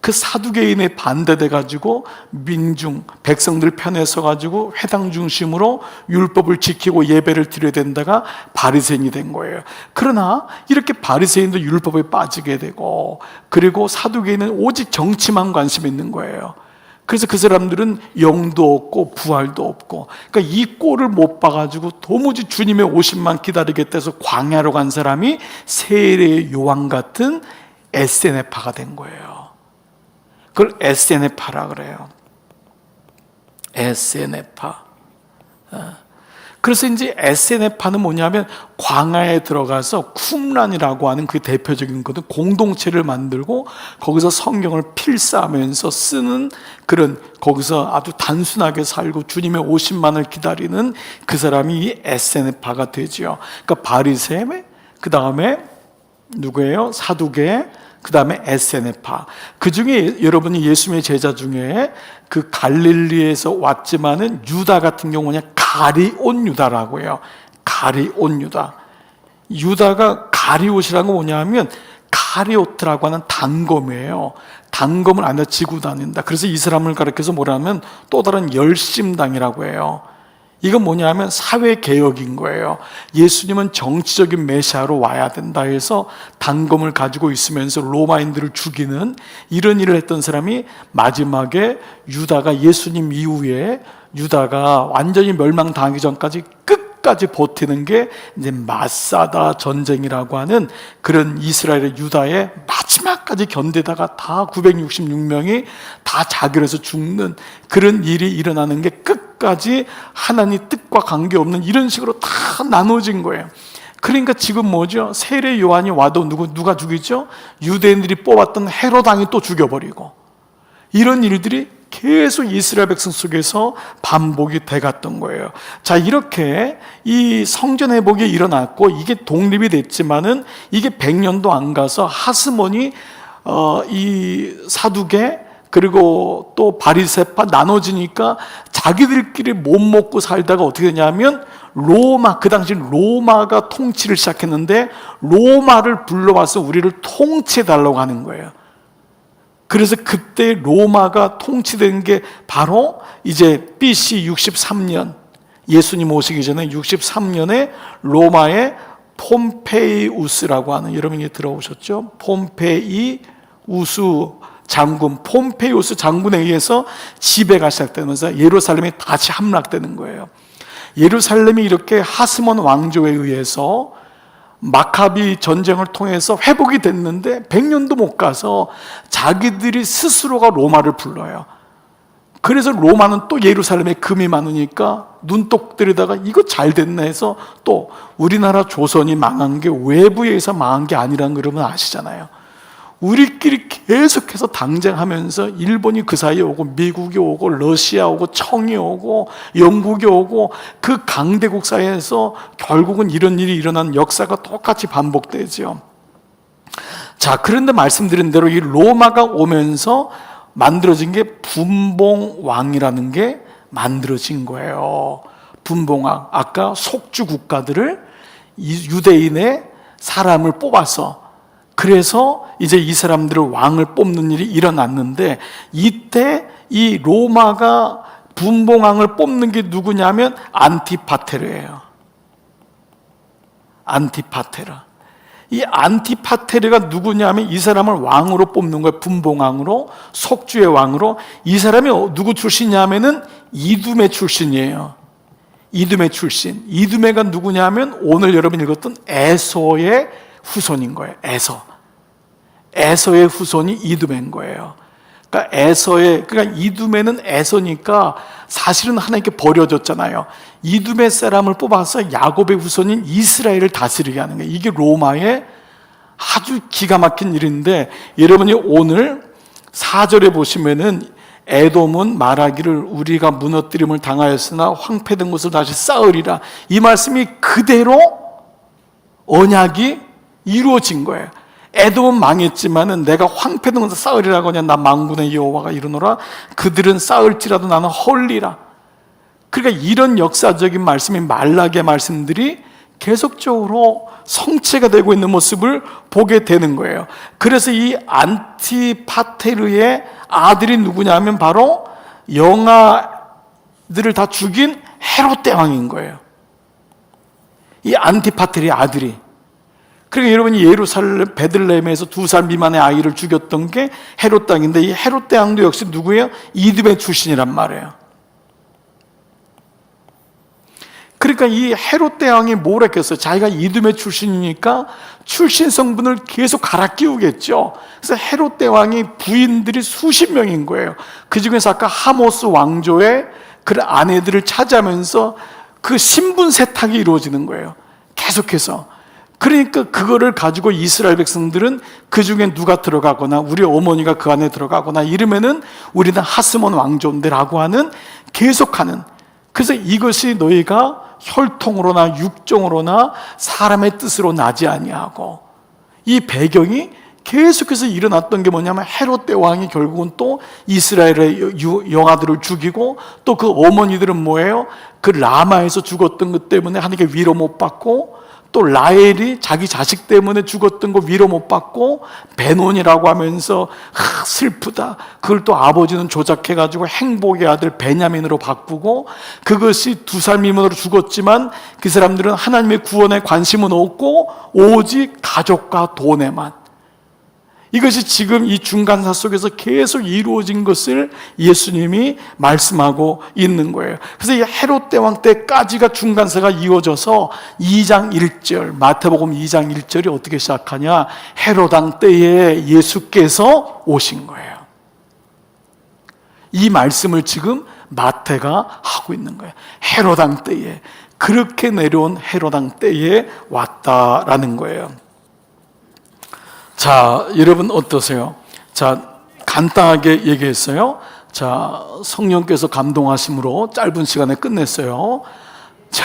A: 그 사두개인에 반대돼 가지고 민중 백성들 편에 서 가지고 회당 중심으로 율법을 지키고 예배를 드려야 된다가 바리새인이 된 거예요. 그러나 이렇게 바리새인도 율법에 빠지게 되고, 그리고 사두개인은 오직 정치만 관심 있는 거예요. 그래서 그 사람들은 영도 없고 부활도 없고, 그러니까 이 꼴을 못 봐가지고 도무지 주님의 오심만 기다리겠다 해서 광야로 간 사람이 세례 요한 같은 에세네파가 된 거예요. 그걸 에세네파라 그래요. 에세네파. 그래서 이제 SNF파는 뭐냐면 광야에 들어가서 쿰란이라고 하는 그 대표적인 것은 공동체를 만들고 거기서 성경을 필사하면서 쓰는 그런, 거기서 아주 단순하게 살고 주님의 오심만을 기다리는 그 사람이 이 SNF파가 되지요. 그러니까 바리새인, 그 다음에 누구예요? 사두개, 그 다음에 SNF파. 그 중에 여러분이 예수님의 제자 중에 그 갈릴리에서 왔지만은 유다 같은 경우는 가리온 유다라고 해요. 가리온 유다. 유다가 가리옷이라는 건 뭐냐면 가리오트라고 하는 단검이에요. 단검을 안에 지고 다닌다. 그래서 이 사람을 가리켜서 뭐라면 또 다른 열심당이라고 해요. 이건 뭐냐면 사회개혁인 거예요. 예수님은 정치적인 메시아로 와야 된다 해서 단검을 가지고 있으면서 로마인들을 죽이는 이런 일을 했던 사람이 마지막에 유다가, 예수님 이후에 유다가 완전히 멸망당하기 전까지 끝까지 버티는 게 이제 마사다 전쟁이라고 하는 그런 이스라엘의 유다의 마지막까지 견디다가 다 966명이 다 자결해서 죽는 그런 일이 일어나는 게 끝까지 하나님 뜻과 관계없는 이런 식으로 다 나눠진 거예요. 그러니까 지금 뭐죠? 세례 요한이 와도 누가 죽이죠? 유대인들이 뽑았던 헤롯 왕이 또 죽여버리고, 이런 일들이 계속 이스라엘 백성 속에서 반복이 돼갔던 거예요. 자, 이렇게 이 성전 회복이 일어났고 이게 독립이 됐지만은 이게 100년도 안 가서 하스몬이 이 사두개 그리고 또 바리새파 나눠지니까 자기들끼리 못 먹고 살다가 어떻게 되냐면 로마, 그 당시 로마가 통치를 시작했는데 로마를 불러와서 우리를 통치해 달라고 하는 거예요. 그래서 그때 로마가 통치된 게 바로 이제 BC 63년, 예수님 오시기 전에 63년에 로마의 폼페이우스라고 하는, 여러분이 들어오셨죠? 폼페이우스 장군, 폼페이우스 장군에 의해서 지배가 시작되면서 예루살렘이 다시 함락되는 거예요. 예루살렘이 이렇게 하스몬 왕조에 의해서 마카비 전쟁을 통해서 회복이 됐는데 100년도 못 가서 자기들이 스스로가 로마를 불러요. 그래서 로마는 또 예루살렘에 금이 많으니까 눈독 들이다가 이거 잘 됐네 해서 또 우리나라 조선이 망한 게 외부에 의해서 망한 게 아니라는 거 여러분 아시잖아요. 우리끼리 계속해서 당쟁하면서 일본이 그 사이에 오고 미국이 오고 러시아 오고 청이 오고 영국이 오고 그 강대국 사이에서 결국은 이런 일이 일어난 역사가 똑같이 반복되죠. 자, 그런데 말씀드린 대로 이 로마가 오면서 만들어진 게 분봉왕이라는 게 만들어진 거예요. 분봉왕, 아까 속주 국가들을 유대인의 사람을 뽑아서, 그래서 이제 이 사람들을 왕을 뽑는 일이 일어났는데, 이때 이 로마가 분봉왕을 뽑는 게 누구냐면 안티파테르예요. 안티파테르. 이 안티파테르가 누구냐면 이 사람을 왕으로 뽑는 거예요. 분봉왕으로, 속주의 왕으로. 이 사람이 누구 출신이냐면은 이두메 출신이에요. 이두메 출신. 이두메가 누구냐면 오늘 여러분 읽었던 에서의 후손인 거예요. 에서의 후손이 이두메인 거예요. 그러니까 이두메는 에서니까 사실은 하나님께 버려졌잖아요. 이두메 사람을 뽑아서 야곱의 후손인 이스라엘을 다스리게 하는 거예요. 이게 로마의 아주 기가 막힌 일인데, 여러분이 오늘 4절에 보시면은 에돔은 말하기를 우리가 무너뜨림을 당하였으나 황폐된 것을 다시 쌓으리라. 이 말씀이 그대로 언약이 이루어진 거예요. 에돔은 망했지만은 내가 황폐된 것을 쌓으리라고 하냐. 나 만군의 여호와가 이르노라. 그들은 쌓을지라도 나는 헐리라. 그러니까 이런 역사적인 말씀이, 말라기의 말씀들이 계속적으로 성취가 되고 있는 모습을 보게 되는 거예요. 그래서 이 안티파테르의 아들이 누구냐면 바로 영아들을 다 죽인 헤롯 대왕인 거예요. 이 안티파테르의 아들이. 그러니까 여러분이 예루살렘 베들레헴에서 2살 미만의 아이를 죽였던 게 헤롯 왕인데, 이 헤롯 대왕도 역시 누구예요? 이두메 출신이란 말이에요. 그러니까 이 헤롯 대왕이 뭘 했겠어요? 자기가 이두메 출신이니까 출신 성분을 계속 갈아 끼우겠죠. 그래서 헤롯 대왕이 부인들이 수십 명인 거예요. 그 중에서 아까 하모스 왕조의 그 아내들을 찾아면서 그 신분 세탁이 이루어지는 거예요. 계속해서. 그러니까 그거를 가지고 이스라엘 백성들은 그 중에 누가 들어가거나 우리 어머니가 그 안에 들어가거나 이러면은 우리는 하스몬 왕조인데라고 하는 계속하는. 그래서 이것이 너희가 혈통으로나 육정으로나 사람의 뜻으로 나지 아니하고, 이 배경이 계속해서 일어났던 게 뭐냐면 헤롯 대왕이 결국은 또 이스라엘의 영아들을 죽이고, 또 그 어머니들은 뭐예요? 그 라마에서 죽었던 것 때문에 하나님께 위로 못 받고, 또 라헬이 자기 자식 때문에 죽었던 거 위로 못 받고 베논이라고 하면서 슬프다. 그걸 또 아버지는 조작해가지고 행복의 아들 베냐민으로 바꾸고, 그것이 2살 미만으로 죽었지만 그 사람들은 하나님의 구원에 관심은 없고 오직 가족과 돈에만. 이것이 지금 이 중간사 속에서 계속 이루어진 것을 예수님이 말씀하고 있는 거예요. 그래서 이 헤롯 대왕 때까지가 중간사가 이어져서 2장 1절, 마태복음 2장 1절이 어떻게 시작하냐? 헤롯 왕 때에 예수께서 오신 거예요. 이 말씀을 지금 마태가 하고 있는 거예요. 헤롯 왕 때에, 그렇게 내려온 헤롯 왕 때에 왔다라는 거예요. 자, 여러분 어떠세요? 자, 간단하게 얘기했어요. 자, 성령께서 감동하심으로 짧은 시간에 끝냈어요. 자,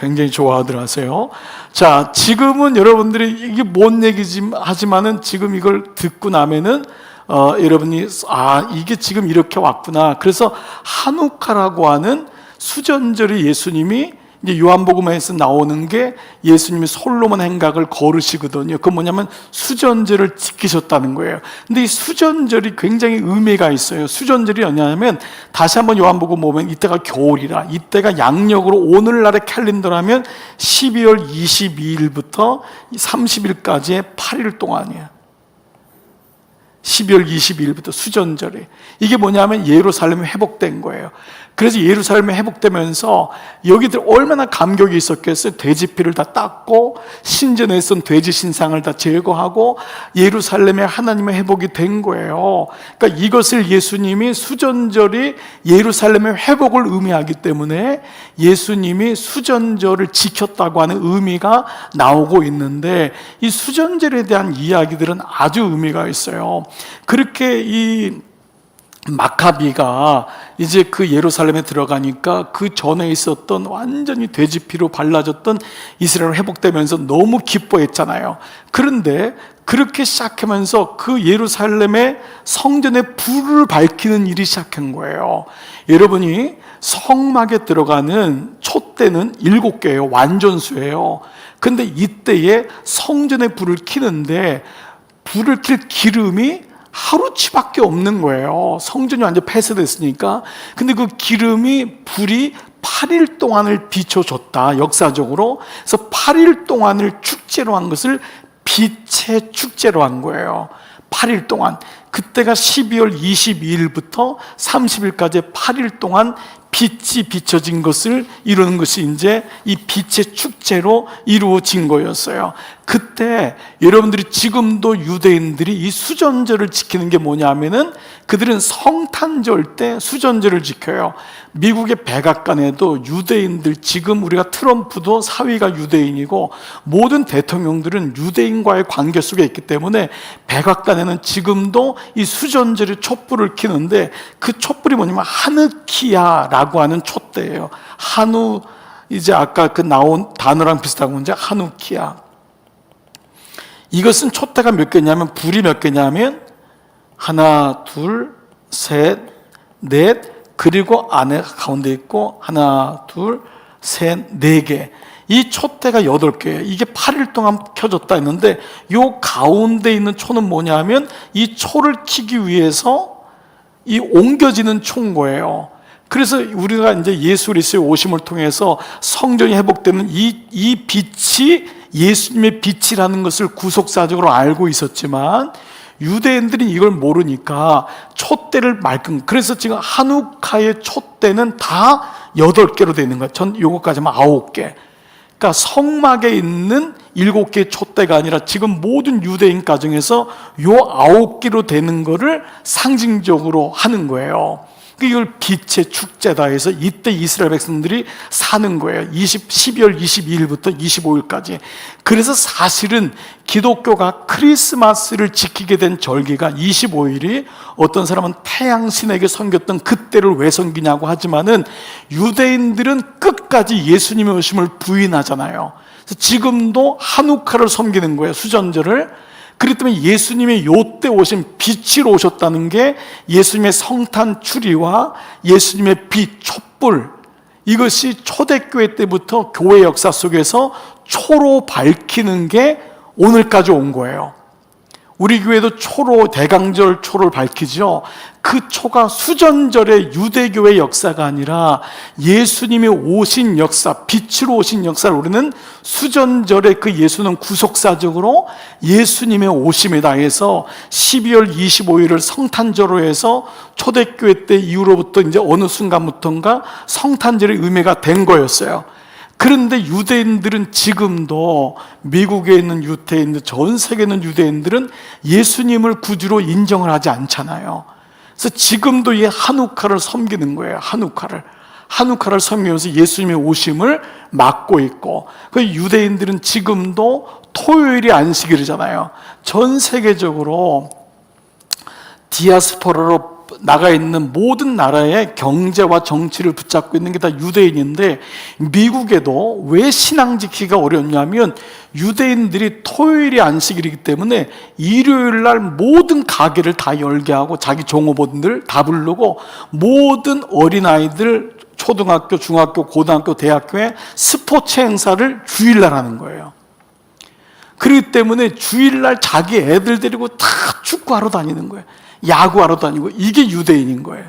A: 굉장히 좋아들 하세요. 자, 지금은 여러분들이 이게 뭔 얘기지 하지만은 지금 이걸 듣고 나면은 여러분이 이게 지금 이렇게 왔구나. 그래서 한우카라고 하는 수전절이 예수님이 이제 요한복음에서 나오는 게 예수님이 솔로몬 행각을 거르시거든요. 그건 뭐냐면 수전절을 지키셨다는 거예요. 근데 이 수전절이 굉장히 의미가 있어요. 수전절이 뭐냐면, 다시 한번 요한복음 보면 이때가 겨울이라, 이때가 양력으로 오늘날의 캘린더라면 12월 22일부터 30일까지의 8일 동안이에요. 12월 22일부터 수전절이. 이게 뭐냐면 예루살렘이 회복된 거예요. 그래서 예루살렘이 회복되면서 여기들 얼마나 감격이 있었겠어요. 돼지피를 다 닦고 신전에 있던 돼지 신상을 다 제거하고 예루살렘에 하나님의 회복이 된 거예요. 그러니까 이것을 예수님이, 수전절이 예루살렘의 회복을 의미하기 때문에 예수님이 수전절을 지켰다고 하는 의미가 나오고 있는데, 이 수전절에 대한 이야기들은 아주 의미가 있어요. 그렇게 이 마카비가 이제 그 예루살렘에 들어가니까 그 전에 있었던 완전히 돼지피로 발라졌던 이스라엘 회복되면서 너무 기뻐했잖아요. 그런데 그렇게 시작하면서 그 예루살렘의 성전에 불을 밝히는 일이 시작한 거예요. 여러분이 성막에 들어가는 촛대는 7개예요. 완전수예요. 근데 이때에 성전에 불을 켜는데 불을 켤 기름이 하루치밖에 없는 거예요. 성전이 완전 폐쇄됐으니까. 근데 그 기름이, 불이 8일 동안을 비춰줬다, 역사적으로. 그래서 8일 동안을 축제로 한 것을 빛의 축제로 한 거예요. 8일 동안. 그때가 12월 22일부터 30일까지 8일 동안 빛이 비춰진 것을 이루는 것이 이제 이 빛의 축제로 이루어진 거였어요. 그때 여러분들이, 지금도 유대인들이 이 수전절을 지키는 게 뭐냐면은, 그들은 성탄절 때 수전절을 지켜요. 미국의 백악관에도 유대인들, 지금 우리가 트럼프도 사위가 유대인이고 모든 대통령들은 유대인과의 관계 속에 있기 때문에 백악관에는 지금도 이 수전절의 촛불을 켜는데, 그 촛불이 뭐냐면 하느키야라고 하는 촛대예요. 한우, 이제 아까 그 나온 단어랑 비슷한 건지 하누키야. 이것은 촛대가 몇 개냐면, 불이 몇 개냐면 하나, 둘, 셋, 넷, 그리고 안에 가운데 있고 하나, 둘, 셋, 4개. 이 촛대가 8개. 이게 8일 동안 켜졌다 했는데, 요 가운데 있는 초는 뭐냐면 이 초를 켜기 위해서 이 옮겨지는 초인 거예요. 그래서 우리가 이제 예수 그리스도의 오심을 통해서 성전이 회복되는 이 빛이 예수님의 빛이라는 것을 구속사적으로 알고 있었지만, 유대인들이 이걸 모르니까 촛대를 그래서 지금 한우카의 촛대는 다 8개로 되어 있는 거예요. 전 요거까지만 9개. 그러니까 성막에 있는 7개의 촛대가 아니라 지금 모든 유대인 가정에서 요 9개로 되는 거를 상징적으로 하는 거예요. 이걸 빛의 축제다 해서 이때 이스라엘 백성들이 사는 거예요. 12월 22일부터 25일까지. 그래서 사실은 기독교가 크리스마스를 지키게 된 절기가 25일이 어떤 사람은 태양신에게 섬겼던 그때를 왜 섬기냐고 하지만은 유대인들은 끝까지 예수님의 오심을 부인하잖아요. 그래서 지금도 한우카를 섬기는 거예요. 수전절을. 그렇기 때문에 예수님의 요때 오신 빛으로 오셨다는 게 예수님의 성탄 추리와 예수님의 빛, 촛불, 이것이 초대교회 때부터 교회 역사 속에서 초로 밝히는 게 오늘까지 온 거예요. 우리 교회도 초로, 대강절 초를 밝히죠. 그 초가 수전절의 유대교의 역사가 아니라 예수님이 오신 역사, 빛으로 오신 역사를 우리는 수전절의 그 예수는 구속사적으로 예수님의 오심이다 해서 12월 25일을 성탄절로 해서 초대교회 때 이후로부터 이제 어느 순간부터인가 성탄절의 의미가 된 거였어요. 그런데 유대인들은 지금도 미국에 있는 유대인들, 전 세계에 있는 유대인들은 예수님을 구주로 인정을 하지 않잖아요. 그래서 지금도 이 한우카를 섬기는 거예요. 한우카를 섬기면서 예수님의 오심을 막고 있고, 그 유대인들은 지금도 토요일이 안식일이잖아요. 전 세계적으로 디아스포라로 나가 있는 모든 나라의 경제와 정치를 붙잡고 있는 게 다 유대인인데, 미국에도 왜 신앙 지키기가 어렵냐면 유대인들이 토요일이 안식일이기 때문에 일요일 날 모든 가게를 다 열게 하고 자기 종업원들 다 부르고 모든 어린아이들 초등학교, 중학교, 고등학교, 대학교에 스포츠 행사를 주일날 하는 거예요. 그렇기 때문에 주일날 자기 애들 데리고 다 축구하러 다니는 거예요. 야구하러 다니고. 이게 유대인인 거예요.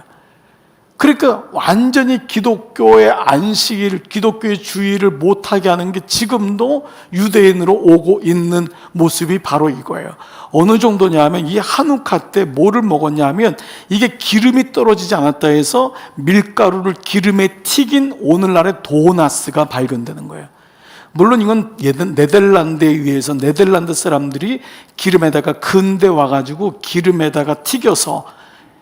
A: 그러니까 완전히 기독교의 안식일, 기독교의 주일을 못하게 하는 게 지금도 유대인으로 오고 있는 모습이 바로 이거예요. 어느 정도냐면 이 한우카 때 뭐를 먹었냐면 이게 기름이 떨어지지 않았다 해서 밀가루를 기름에 튀긴 오늘날의 도나스가 발견되는 거예요. 물론 이건 네덜란드에 의해서 네덜란드 사람들이 기름에다가 근대 와가지고 기름에다가 튀겨서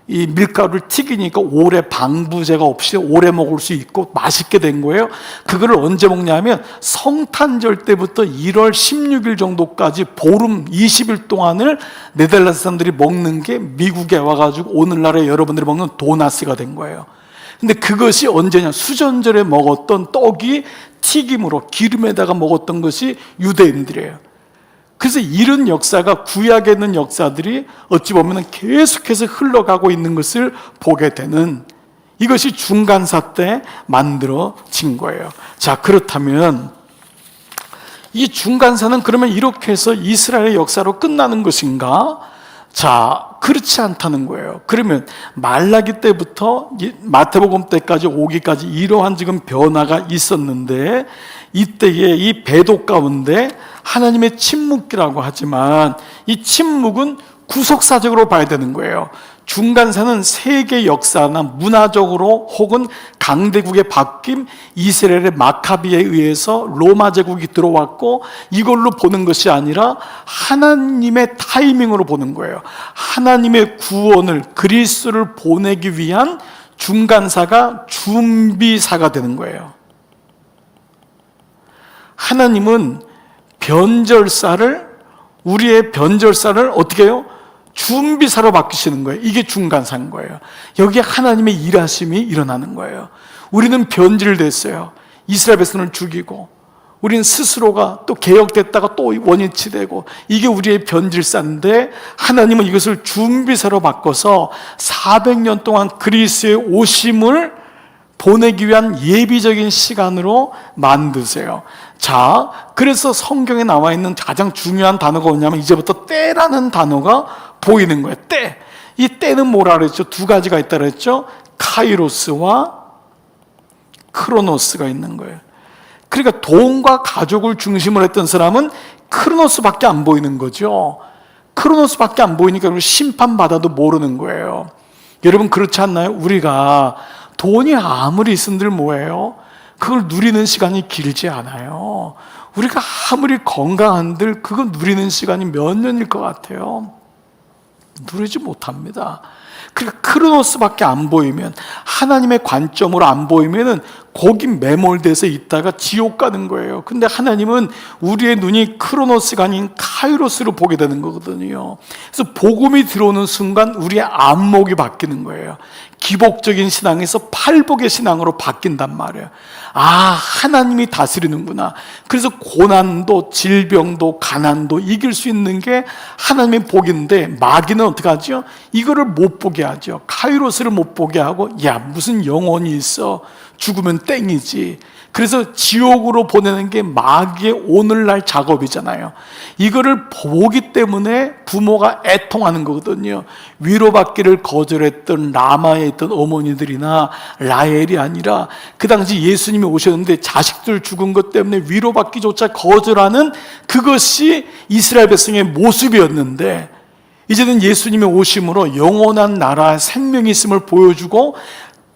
A: 이 밀가루를 튀기니까 오래 방부제가 없이 오래 먹을 수 있고 맛있게 된 거예요. 그거를 언제 먹냐면 성탄절 때부터 1월 16일 정도까지 보름 20일 동안을 네덜란드 사람들이 먹는 게 미국에 와가지고 오늘날에 여러분들이 먹는 도나스가 된 거예요. 근데 그것이 언제냐? 수전절에 먹었던 떡이 튀김으로 기름에다가 먹었던 것이 유대인들이에요. 그래서 이런 역사가 구약에 있는 역사들이 어찌 보면 계속해서 흘러가고 있는 것을 보게 되는, 이것이 중간사 때 만들어진 거예요. 자, 그렇다면 이 중간사는 그러면 이렇게 해서 이스라엘의 역사로 끝나는 것인가? 자, 그렇지 않다는 거예요. 그러면 말라기 때부터 마태복음 때까지 오기까지 이러한 지금 변화가 있었는데, 이때에 이 배도 가운데 하나님의 침묵이라고 하지만 이 침묵은 구속사적으로 봐야 되는 거예요. 중간사는 세계 역사나 문화적으로 혹은 강대국의 바뀜, 이스라엘의 마카비에 의해서 로마 제국이 들어왔고 이걸로 보는 것이 아니라 하나님의 타이밍으로 보는 거예요. 하나님의 구원을, 그리스도를 보내기 위한 중간사가 준비사가 되는 거예요. 하나님은 우리의 변절사를 어떻게 해요? 준비사로 바뀌시는 거예요. 이게 중간사인 거예요. 여기에 하나님의 일하심이 일어나는 거예요. 우리는 변질됐어요. 이스라엘 백성을 죽이고, 우리는 스스로가 또 개혁됐다가 또 원인치 되고, 이게 우리의 변질사인데 하나님은 이것을 준비사로 바꿔서 400년 동안 그리스도의 오심을 보내기 위한 예비적인 시간으로 만드세요. 자, 그래서 성경에 나와 있는 가장 중요한 단어가 뭐냐면 이제부터 때라는 단어가 보이는 거예요. 때. 이 때는 뭐라 그랬죠? 두 가지가 있다 그랬죠? 카이로스와 크로노스가 있는 거예요. 그러니까 돈과 가족을 중심으로 했던 사람은 크로노스밖에 안 보이는 거죠. 크로노스밖에 안 보이니까 심판받아도 모르는 거예요. 여러분 그렇지 않나요? 우리가 돈이 아무리 있은들 뭐예요? 그걸 누리는 시간이 길지 않아요. 우리가 아무리 건강한들 그거 누리는 시간이 몇 년일 것 같아요? 누리지 못합니다. 그러니까 크로노스밖에 안 보이면, 하나님의 관점으로 안 보이면은 거기 매몰돼서 있다가 지옥 가는 거예요. 근데 하나님은 우리의 눈이 크로노스가 아닌 카이로스로 보게 되는 거거든요. 그래서 복음이 들어오는 순간 우리의 안목이 바뀌는 거예요. 기복적인 신앙에서 팔복의 신앙으로 바뀐단 말이에요. 아, 하나님이 다스리는구나. 그래서 고난도 질병도 가난도 이길 수 있는 게 하나님의 복인데, 마귀는 어떻게 하죠? 이거를 못 보게 하죠. 카이로스를 못 보게 하고, 야, 무슨 영혼이 있어, 죽으면 땡이지. 그래서 지옥으로 보내는 게 마귀의 오늘날 작업이잖아요. 이거를 보기 때문에 부모가 애통하는 거거든요. 위로받기를 거절했던 라마에 있던 어머니들이나 라헬이 아니라, 그 당시 예수님이 오셨는데 자식들 죽은 것 때문에 위로받기조차 거절하는 그것이 이스라엘 백성의 모습이었는데, 이제는 예수님의 오심으로 영원한 나라 생명이 있음을 보여주고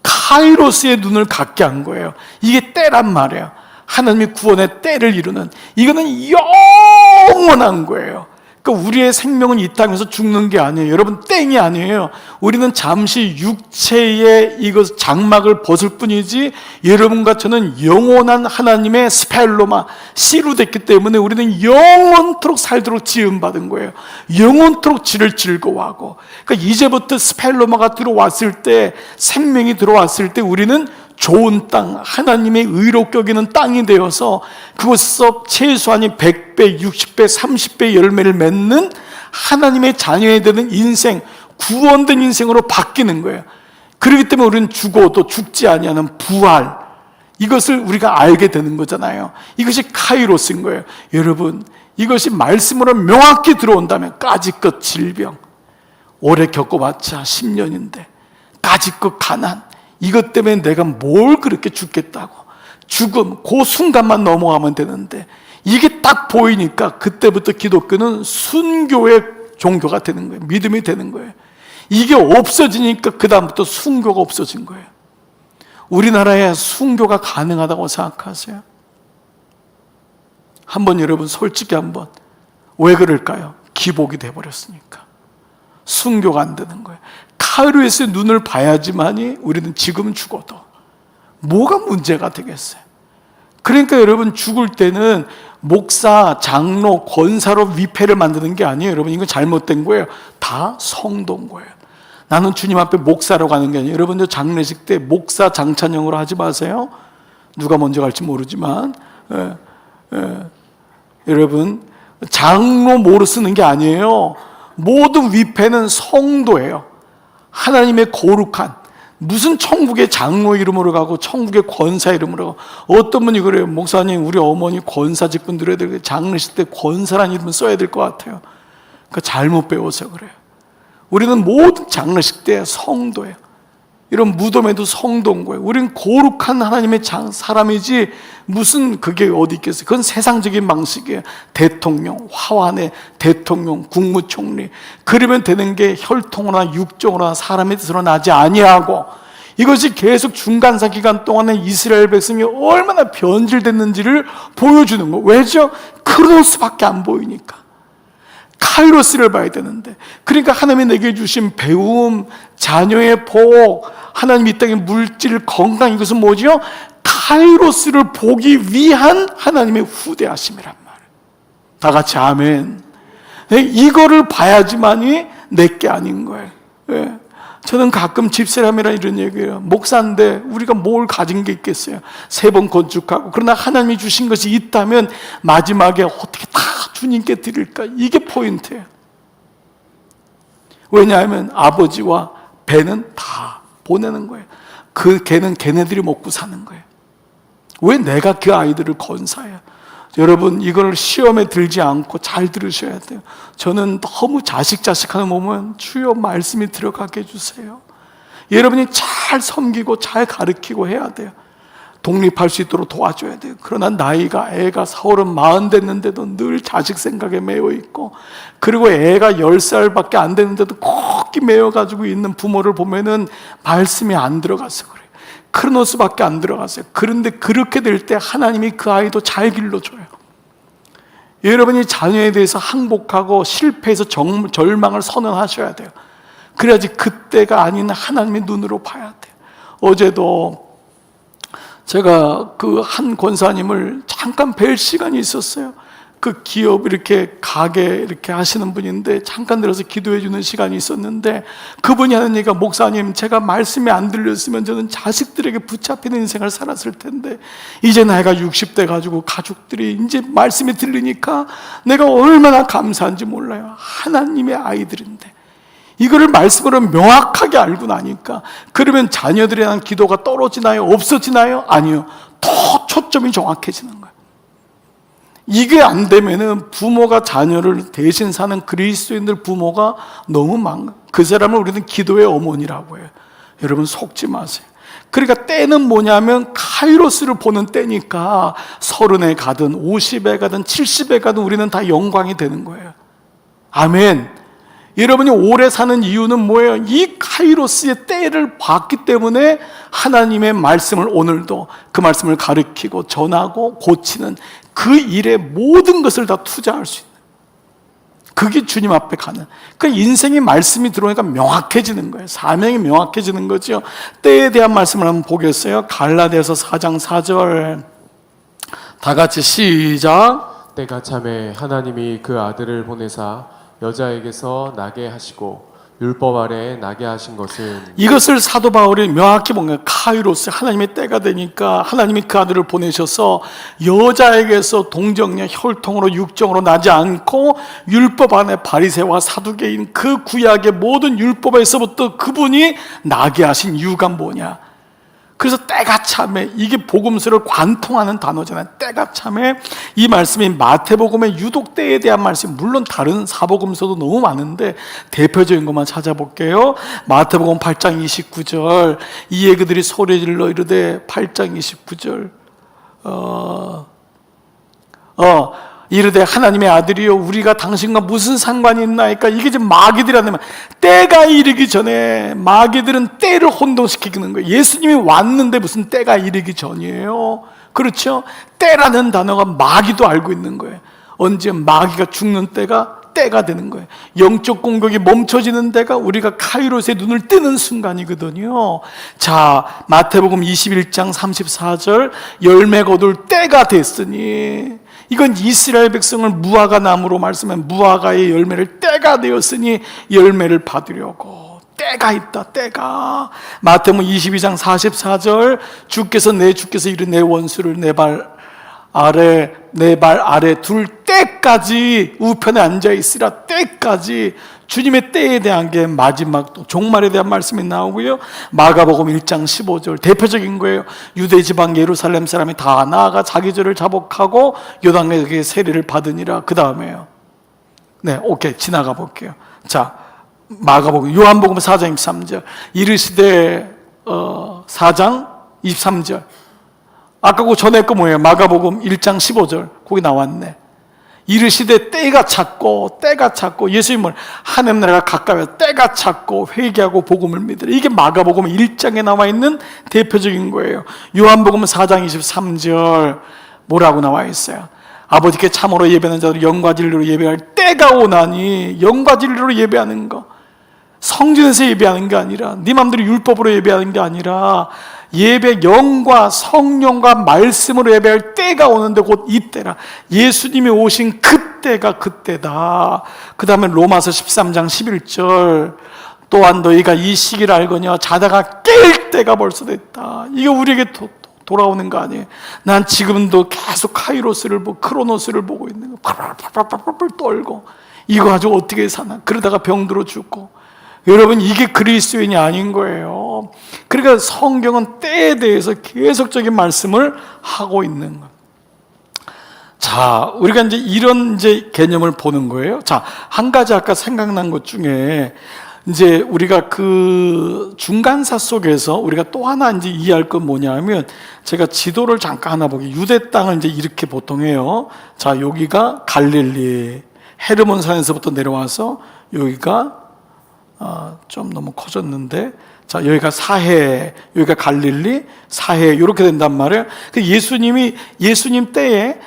A: 카이로스의 눈을 갖게 한 거예요. 이게 때란 말이에요. 하나님의 구원의 때를 이루는, 이거는 영원한 거예요. 그러니까 우리의 생명은 이 땅에서 죽는 게 아니에요. 여러분, 땡이 아니에요. 우리는 잠시 육체의 이것 장막을 벗을 뿐이지, 여러분과 저는 영원한 하나님의 스펠로마 씨로 됐기 때문에 우리는 영원토록 살도록 지음받은 거예요. 영원토록 지를 즐거워하고. 그러니까 이제부터 스펠로마가 들어왔을 때, 생명이 들어왔을 때 우리는 좋은 땅, 하나님의 의롭게 여기는 땅이 되어서 그곳에서 최소한이 100배, 60배, 30배 열매를 맺는 하나님의 자녀에 되는 인생, 구원된 인생으로 바뀌는 거예요. 그렇기 때문에 우리는 죽어도 죽지 아니하는 부활, 이것을 우리가 알게 되는 거잖아요. 이것이 카이로스인 거예요. 여러분, 이것이 말씀으로 명확히 들어온다면, 까짓것 질병, 오래 겪어봤자 10년인데 까짓것 가난, 이것 때문에 내가 뭘 그렇게 죽겠다고, 죽음, 그 순간만 넘어가면 되는데, 이게 딱 보이니까 그때부터 기독교는 순교의 종교가 되는 거예요. 믿음이 되는 거예요. 이게 없어지니까 그 다음부터 순교가 없어진 거예요. 우리나라에 순교가 가능하다고 생각하세요? 한번 여러분 솔직히 한번, 왜 그럴까요? 기복이 돼버렸으니까 순교가 안 되는 거예요. 카이로스의 눈을 봐야지만이 우리는 지금 죽어도 뭐가 문제가 되겠어요? 그러니까 여러분, 죽을 때는 목사, 장로, 권사로 위패를 만드는 게 아니에요. 여러분, 이건 잘못된 거예요. 다 성도인 거예요. 나는 주님 앞에 목사로 가는 게 아니에요. 여러분들 장례식 때 목사 장찬영으로 하지 마세요. 누가 먼저 갈지 모르지만, 여러분, 장로 모로 쓰는 게 아니에요. 모든 위패는 성도예요. 하나님의 거룩한, 무슨 천국의 장로 이름으로 가고 천국의 권사 이름으로 가고. 어떤 분이 그래요. 목사님, 우리 어머니 권사 직분 드려야 되고 장례식 때 권사라는 이름을 써야 될 것 같아요. 그러니까 잘못 배워서 그래요. 우리는 모든 장례식 때 성도예요. 이런 무덤에도 성도인 거예요. 우리는 거룩한 하나님의 사람이지 무슨 그게 어디 있겠어요. 그건 세상적인 방식이에요. 대통령, 화환의 대통령, 국무총리, 그러면 되는 게 혈통으로나 육정으로나 사람의 뜻으로 나지 아니하고, 이것이 계속 중간사 기간 동안에 이스라엘 백성이 얼마나 변질됐는지를 보여주는 거. 왜죠? 크로노스밖에 안 보이니까. 카이로스를 봐야 되는데, 그러니까 하나님이 내게 주신 배움, 자녀의 복, 하나님 이 땅의 물질, 건강, 이것은 뭐죠? 카이로스를 보기 위한 하나님의 후대하심이란 말이에요. 다 같이 아멘. 이거를 봐야지만이 내게 아닌 거예요. 저는 가끔 집사람이라 이런 얘기해요. 목사인데 우리가 뭘 가진 게 있겠어요? 3번 건축하고. 그러나 하나님이 주신 것이 있다면 마지막에 어떻게 다 주님께 드릴까? 이게 포인트예요. 왜냐하면 아버지와 배는 다 보내는 거예요. 그 개는 걔네들이 먹고 사는 거예요. 왜 내가 그 아이들을 건사해요? 여러분, 이걸 시험에 들지 않고 잘 들으셔야 돼요. 저는 너무 자식하는 보면 주여 말씀이 들어가게 해주세요. 여러분이 잘 섬기고 잘 가르치고 해야 돼요. 독립할 수 있도록 도와줘야 돼요. 그러나 나이가, 애가 40, 40 됐는데도 늘 자식 생각에 매여 있고, 그리고 애가 10살밖에 안 됐는데도 꼭 매여가지고 있는 부모를 보면은 말씀이 안 들어가서 그래요. 크로노스밖에 안 들어갔어요. 그런데 그렇게 될 때 하나님이 그 아이도 잘 길러줘요. 여러분이 자녀에 대해서 항복하고 실패해서 절망을 선언하셔야 돼요. 그래야지 그때가 아닌 하나님의 눈으로 봐야 돼요. 어제도 제가 그 한 권사님을 잠깐 뵐 시간이 있었어요. 그 기업 이렇게 가게 이렇게 하시는 분인데 잠깐 들어서 기도해 주는 시간이 있었는데 그분이 하는 얘기가, 목사님, 제가 말씀이 안 들렸으면 저는 자식들에게 붙잡히는 인생을 살았을 텐데 이제 나이가 60대 가지고 가족들이 이제 말씀이 들리니까 내가 얼마나 감사한지 몰라요. 하나님의 아이들인데 이거를 말씀으로 명확하게 알고 나니까, 그러면 자녀들에 대한 기도가 떨어지나요? 없어지나요? 아니요. 더 초점이 정확해지는 거예요. 이게 안 되면은 부모가 자녀를 대신 사는 그리스도인들 부모가 너무 많아. 그 사람을 우리는 기도의 어머니라고 해요. 여러분 속지 마세요. 그러니까 때는 뭐냐면 카이로스를 보는 때니까 30에 가든 50에 가든 70에 가든 우리는 다 영광이 되는 거예요. 아멘. 여러분이 오래 사는 이유는 뭐예요? 이 카이로스의 때를 봤기 때문에 하나님의 말씀을 오늘도 그 말씀을 가르치고 전하고 고치는 그 일에 모든 것을 다 투자할 수 있는, 그게 주님 앞에 가는, 그 인생의 말씀이 들어오니까 명확해지는 거예요. 사명이 명확해지는 거죠. 때에 대한 말씀을 한번 보겠어요. 갈라디아서 4장 4절 다 같이 시작.
B: 때가 참에 하나님이 그 아들을 보내사 여자에게서 나게 하시고 율법 아래 나게 하신 것은,
A: 이것을 사도 바울이 명확히 본 거예요. 카이로스, 하나님의 때가 되니까 하나님이 그 아들을 보내셔서 여자에게서 동정녀 혈통으로 육정으로 나지 않고 율법 안에 바리새와 사두개인 그 구약의 모든 율법에서부터 그분이 나게 하신 이유가 뭐냐? 그래서 때가 참에, 이게 복음서를 관통하는 단어잖아요. 때가 참에, 이 말씀이 마태복음의 유독 때에 대한 말씀, 물론 다른 사복음서도 너무 많은데 대표적인 것만 찾아볼게요. 마태복음 8장 29절, 이 얘기들이 소리질러 이르되 8장 29절 이르되 하나님의 아들이요 우리가 당신과 무슨 상관이 있나이까. 이게 지금 마귀들이라는 말. 때가 이르기 전에 마귀들은 때를 혼동시키는 거예요. 예수님이 왔는데 무슨 때가 이르기 전이에요? 그렇죠? 때라는 단어가 마귀도 알고 있는 거예요. 언제 마귀가 죽는 때가 되는 거예요. 영적 공격이 멈춰지는 때가 우리가 카이로스의 눈을 뜨는 순간이거든요. 자, 마태복음 21장 34절, 열매 거둘 때가 됐으니, 이건 이스라엘 백성을 무화과 나무로 말씀한 무화과의 열매를 때가 되었으니 열매를 받으려고. 때가 있다, 때가. 마태복음 22장 44절, 주께서 이르 내 원수를 내 발 아래 둘 때까지 우편에 앉아 있으라. 때까지. 주님의 때에 대한 게 마지막 또 종말에 대한 말씀이 나오고요. 마가복음 1장 15절 대표적인 거예요. 유대 지방 예루살렘 사람이 다 나아가 자기 죄를 자복하고 요단에게 세례를 받으니라. 그 다음에요. 네, 오케이, 지나가 볼게요. 자, 마가복음, 요한복음 4장 23절 이르시되 4장 23절. 아까 그 전에 거 뭐예요? 마가복음 1장 15절 거기 나왔네. 이르시되 때가 찼고 예수님은 하나님 나라가 가까워 때가 찼고 회개하고 복음을 믿으라. 이게 마가복음 1장에 나와 있는 대표적인 거예요. 요한복음 4장 23절 뭐라고 나와 있어요? 아버지께 참으로 예배하는 자들 영과 진리로 예배할 때가 오나니. 영과 진리로 예배하는 거, 성전에서 예배하는 게 아니라, 네 맘대로 율법으로 예배하는 게 아니라 예배 영과 성령과 말씀으로 예배할 때가 오는데 곧 이때라. 예수님이 오신 그때가 그때다. 그 다음에 로마서 13장 11절, 또한 너희가 이 시기를 알거니와 자다가 깰 때가 벌써 됐다. 이게 우리에게 돌아오는 거 아니에요? 난 지금도 계속 카이로스를 보고 크로노스를 보고 있는 거. 팔팔팔팔 떨고 이거 가지고 어떻게 사나. 그러다가 병들어 죽고. 여러분, 이게 그리스도인이 아닌 거예요. 그러니까 성경은 때에 대해서 계속적인 말씀을 하고 있는 거예요. 자, 우리가 이제 이런 개념을 보는 거예요. 자, 한 가지 아까 생각난 것 중에 이제 우리가 그 중간사 속에서 우리가 또 하나 이제 이해할 건 뭐냐면, 제가 지도를 잠깐 하나 보게. 유대 땅을 이제 이렇게 보통 해요. 자, 여기가 갈릴리 헤르몬산에서부터 내려와서 여기가 좀 너무 커졌는데, 자, 여기가 사해, 여기가 갈릴리, 사해, 이렇게 된단 말이에요. 예수님 때에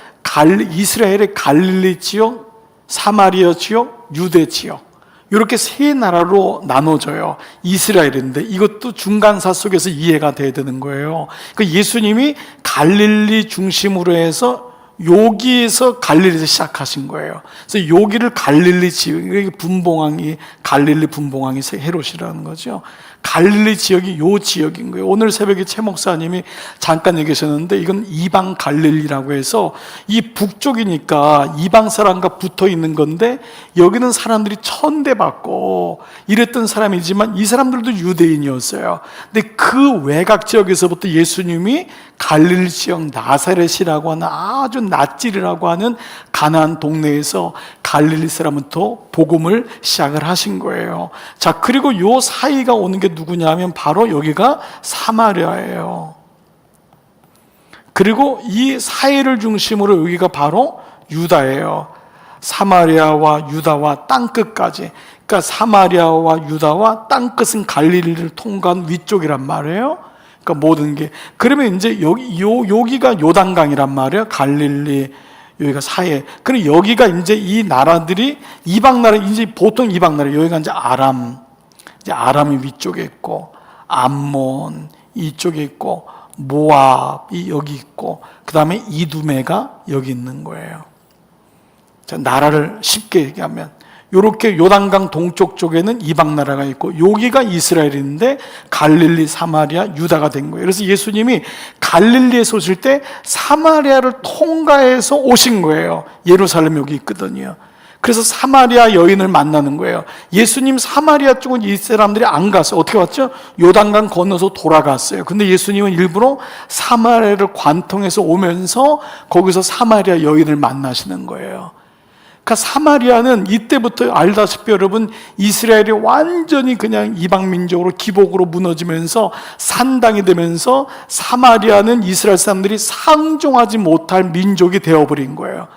A: 이스라엘의 갈릴리 지역, 사마리아 지역, 유대 지역, 이렇게 세 나라로 나눠져요. 이스라엘인데 이것도 중간사 속에서 이해가 돼야 되는 거예요. 그러니까 예수님이 갈릴리 중심으로 해서 여기에서 갈릴리에서 시작하신 거예요. 그래서 여기를 갈릴리 지역, 분봉왕이 갈릴리 분봉왕이 헤롯이라는 거죠. 갈릴리 지역이 요 지역인 거예요. 오늘 새벽에 최 목사님이 잠깐 얘기하셨는데 이건 이방 갈릴리라고 해서 이 북쪽이니까 이방 사람과 붙어 있는 건데 여기는 사람들이 천대받고 이랬던 사람이지만 이 사람들도 유대인이었어요. 근데 그 외곽 지역에서부터 예수님이 갈릴리 지역 나사렛이라고 하는 아주 낫지르라고 하는 가나안 동네에서 갈릴리 사람부터 복음을 시작을 하신 거예요. 자, 그리고 요 사이가 오는 게 누구냐면 바로 여기가 사마리아예요. 그리고 이 사이를 중심으로 여기가 바로 유다예요. 사마리아와 유다와 땅끝까지. 그러니까 사마리아와 유다와 땅끝은 갈릴리를 통과한 위쪽이란 말이에요. 그러니까 모든 게. 그러면 이제 여기가 요단강이란 말이에요. 갈릴리, 여기가 사해. 그리고 여기가 이제 이 나라들이 이방 나라, 이제 보통 이방 나라, 여기가 이제 아람이 위쪽에 있고, 암몬 이쪽에 있고, 모압이 여기 있고, 그 다음에 이두메가 여기 있는 거예요. 자, 나라를 쉽게 얘기하면 이렇게 요단강 동쪽 쪽에는 이방 나라가 있고 여기가 이스라엘인데 갈릴리, 사마리아, 유다가 된 거예요. 그래서 예수님이 갈릴리에서 오실 때 사마리아를 통과해서 오신 거예요. 예루살렘 여기 있거든요. 그래서 사마리아 여인을 만나는 거예요. 예수님 사마리아 쪽은 이 사람들이 안 갔어요. 어떻게 왔죠? 요단강 건너서 돌아갔어요. 근데 예수님은 일부러 사마리아를 관통해서 오면서 거기서 사마리아 여인을 만나시는 거예요. 그러니까 사마리아는 이때부터 알다시피 여러분 이스라엘이 완전히 그냥 이방민족으로 기복으로 무너지면서 산당이 되면서 사마리아는 이스라엘 사람들이 상종하지 못할 민족이 되어버린 거예요.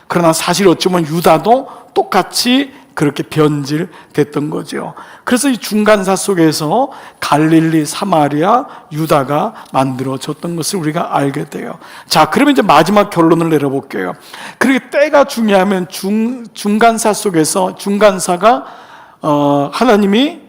A: 그러나 사실 어쩌면 유다도 똑같이 그렇게 변질됐던 거죠. 그래서 이 중간사 속에서 갈릴리, 사마리아, 유다가 만들어졌던 것을 우리가 알게 돼요. 자, 그러면 이제 마지막 결론을 내려볼게요. 그렇게 때가 중요하면 중간사 속에서 중간사가 하나님이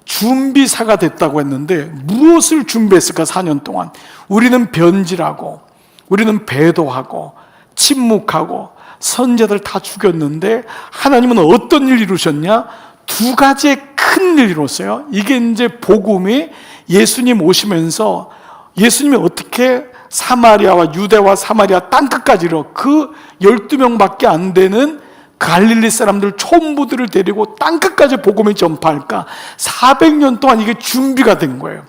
A: 준비사가 됐다고 했는데 무엇을 준비했을까? 4년 동안 우리는 변질하고 우리는 배도하고 침묵하고 선자들 다 죽였는데 하나님은 어떤 일 이루셨냐? 두 가지의 큰 일 이뤘어요. 이게 이제 복음이 예수님 오시면서 예수님이 어떻게 사마리아와 유대와 사마리아 땅끝까지 이뤄 그 12명밖에 안 되는 갈릴리 사람들 촌부들을 데리고 땅끝까지 복음을 전파할까? 400년 동안 이게 준비가 된 거예요.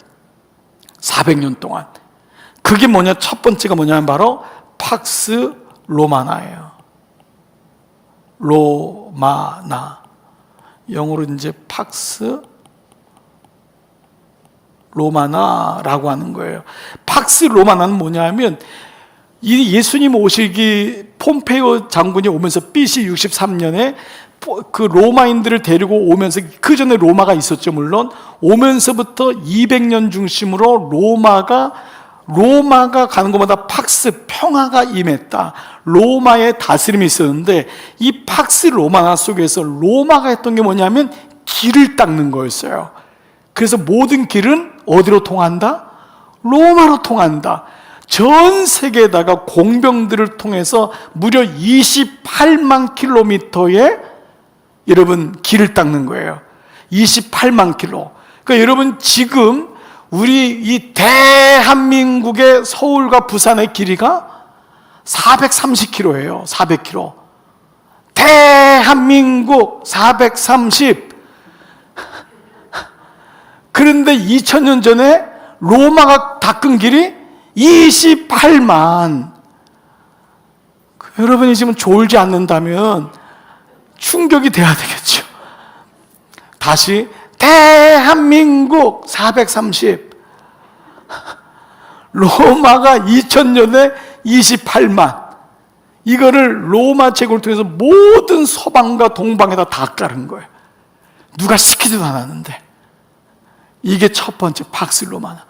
A: 400년 동안. 그게 뭐냐? 첫 번째가 뭐냐면 바로 팍스 로마나예요. 로마나. 영어로 이제 팍스 로마나라고 하는 거예요. 팍스 로마나는 뭐냐면 이 예수님 오시기 폼페이오 장군이 오면서 BC 63년에 그 로마인들을 데리고 오면서 그 전에 로마가 있었죠. 물론 오면서부터 200년 중심으로 로마가 가는 곳마다 팍스 평화가 임했다. 로마의 다스림이 있었는데 이 팍스 로마나 속에서 로마가 했던 게 뭐냐면 길을 닦는 거였어요. 그래서 모든 길은 어디로 통한다? 로마로 통한다. 전 세계에다가 공병들을 통해서 무려 28만 킬로미터의 여러분 길을 닦는 거예요. 28만 킬로. 그러니까 여러분 지금 우리 이 대한민국의 서울과 부산의 길이가 430km예요. 400km. 대한민국 430. 그런데 2000년 전에 로마가 닦은 길이 28만. 여러분이 지금 졸지 않는다면 충격이 돼야 되겠죠. 다시 대한민국 430. 로마가 2000년에 28만. 이거를 로마 제국을 통해서 모든 서방과 동방에다 다 깔은 거예요. 누가 시키지도 않았는데. 이게 첫 번째 팍스 로마나.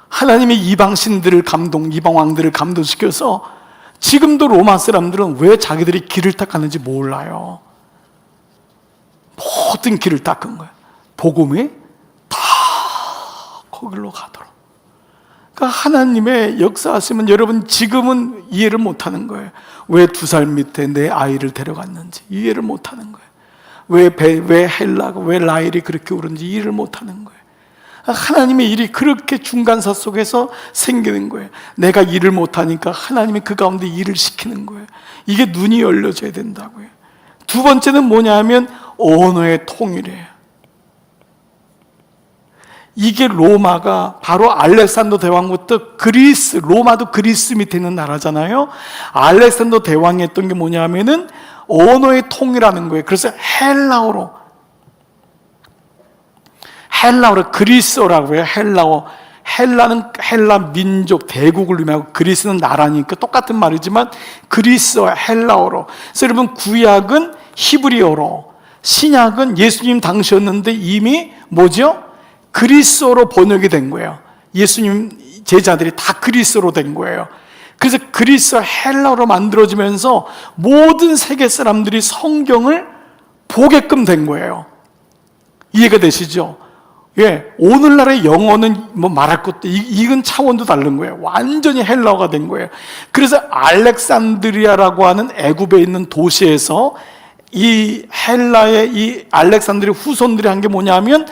A: 하나님이 이방 신들을 이방 왕들을 감동시켜서 지금도 로마 사람들은 왜 자기들이 길을 닦았는지 몰라요. 모든 길을 닦은 거예요. 복음이 다 거기로 가도록. 그러니까 하나님의 역사하시면 여러분 지금은 이해를 못하는 거예요. 왜 2살 밑에 내 아이를 데려갔는지 이해를 못하는 거예요. 왜 헬라가, 왜 라헬이 그렇게 울은지 이해를 못하는 거예요. 하나님의 일이 그렇게 중간사 속에서 생기는 거예요. 내가 일을 못하니까 하나님이 그 가운데 일을 시키는 거예요. 이게 눈이 열려져야 된다고요. 두 번째는 뭐냐면 언어의 통일이에요. 이게 로마가 바로 알렉산더 대왕부터 로마도 그리스 밑에 있는 나라잖아요. 알렉산더 대왕이 했던 게 뭐냐면은 언어의 통일하는 거예요. 그래서 헬라어로 그리스어라고 해요. 헬라는 헬라 민족 대국을 의미하고 그리스는 나라니까 똑같은 말이지만 그리스어 헬라어로. 그래서 여러분 구약은 히브리어로, 신약은 예수님 당시였는데 이미 뭐죠? 그리스어로 번역이 된 거예요. 예수님 제자들이 다 그리스어로 된 거예요. 그래서 그리스어 헬라어로 만들어지면서 모든 세계 사람들이 성경을 보게끔 된 거예요. 이해가 되시죠? 예, 오늘날의 영어는 뭐 말할 것도 이건 차원도 다른 거예요. 완전히 헬라어가 된 거예요. 그래서 알렉산드리아라고 하는 애굽에 있는 도시에서 이 헬라의 이 알렉산드리아 후손들이 한 게 뭐냐면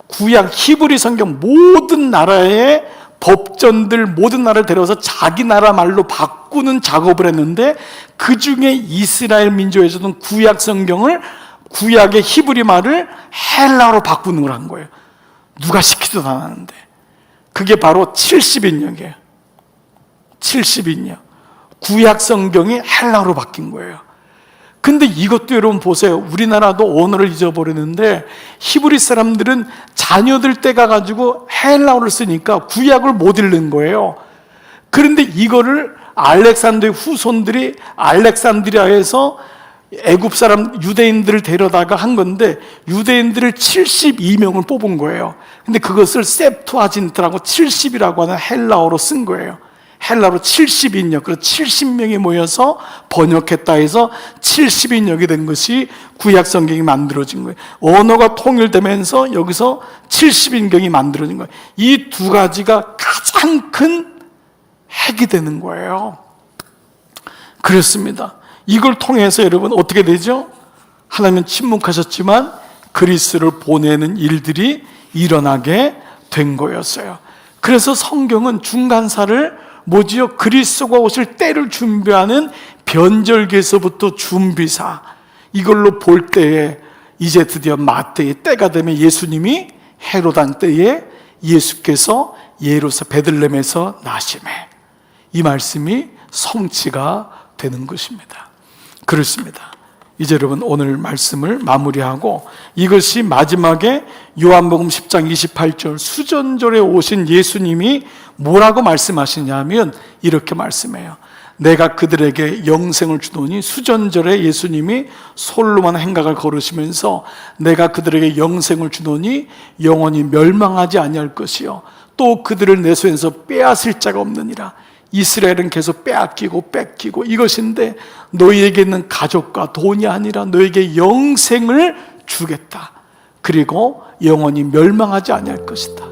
A: 구약 히브리 성경 모든 나라의 법전들 모든 나라를 데려와서 자기 나라 말로 바꾸는 작업을 했는데 그 중에 이스라엘 민족에서는 구약 성경을 구약의 히브리 말을 헬라어로 바꾸는 걸 한 거예요. 누가 시키지도 않았는데 그게 바로 70인역이에요. 70인역 구약 성경이 헬라어로 바뀐 거예요. 근데 이것도 여러분 보세요. 우리나라도 언어를 잊어버리는데 히브리 사람들은 자녀들 때 가가지고 헬라어를 쓰니까 구약을 못 읽는 거예요. 그런데 이거를 알렉산더의 후손들이 알렉산드리아에서 애굽 사람 유대인들을 데려다가 한 건데 유대인들을 72명을 뽑은 거예요. 근데 그것을 셉투아진트라고 70이라고 하는 헬라어로 쓴 거예요. 헬라로 70인역, 그래서 70명이 모여서 번역했다 해서 70인역이 된 것이 구약 성경이 만들어진 거예요. 언어가 통일되면서 여기서 70인경이 만들어진 거예요. 이 두 가지가 가장 큰 핵이 되는 거예요. 그렇습니다. 이걸 통해서 여러분 어떻게 되죠? 하나님은 침묵하셨지만 그리스를 보내는 일들이 일어나게 된 거였어요. 그래서 성경은 중간사를 뭐지요? 그리스도가 오실 때를 준비하는 변절기에서부터 준비사 이걸로 볼 때에 이제 드디어 마태의 때가 되면 예수님이 헤로단 때에 예수께서 베들레헴에서 나심에 이 말씀이 성취가 되는 것입니다. 그렇습니다. 이제 여러분 오늘 말씀을 마무리하고 이것이 마지막에 요한복음 10장 28절 수전절에 오신 예수님이 뭐라고 말씀하시냐면 이렇게 말씀해요. 내가 그들에게 영생을 주노니 수전절에 예수님이 솔로몬 행각을 걸으시면서 내가 그들에게 영생을 주노니 영원히 멸망하지 아니할 것이요 또 그들을 내 손에서 빼앗을 자가 없느니라. 이스라엘은 계속 빼앗기고 뺏기고 이것인데 너희에게 있는 가족과 돈이 아니라 너에게 영생을 주겠다. 그리고 영원히 멸망하지 아니할 것이다.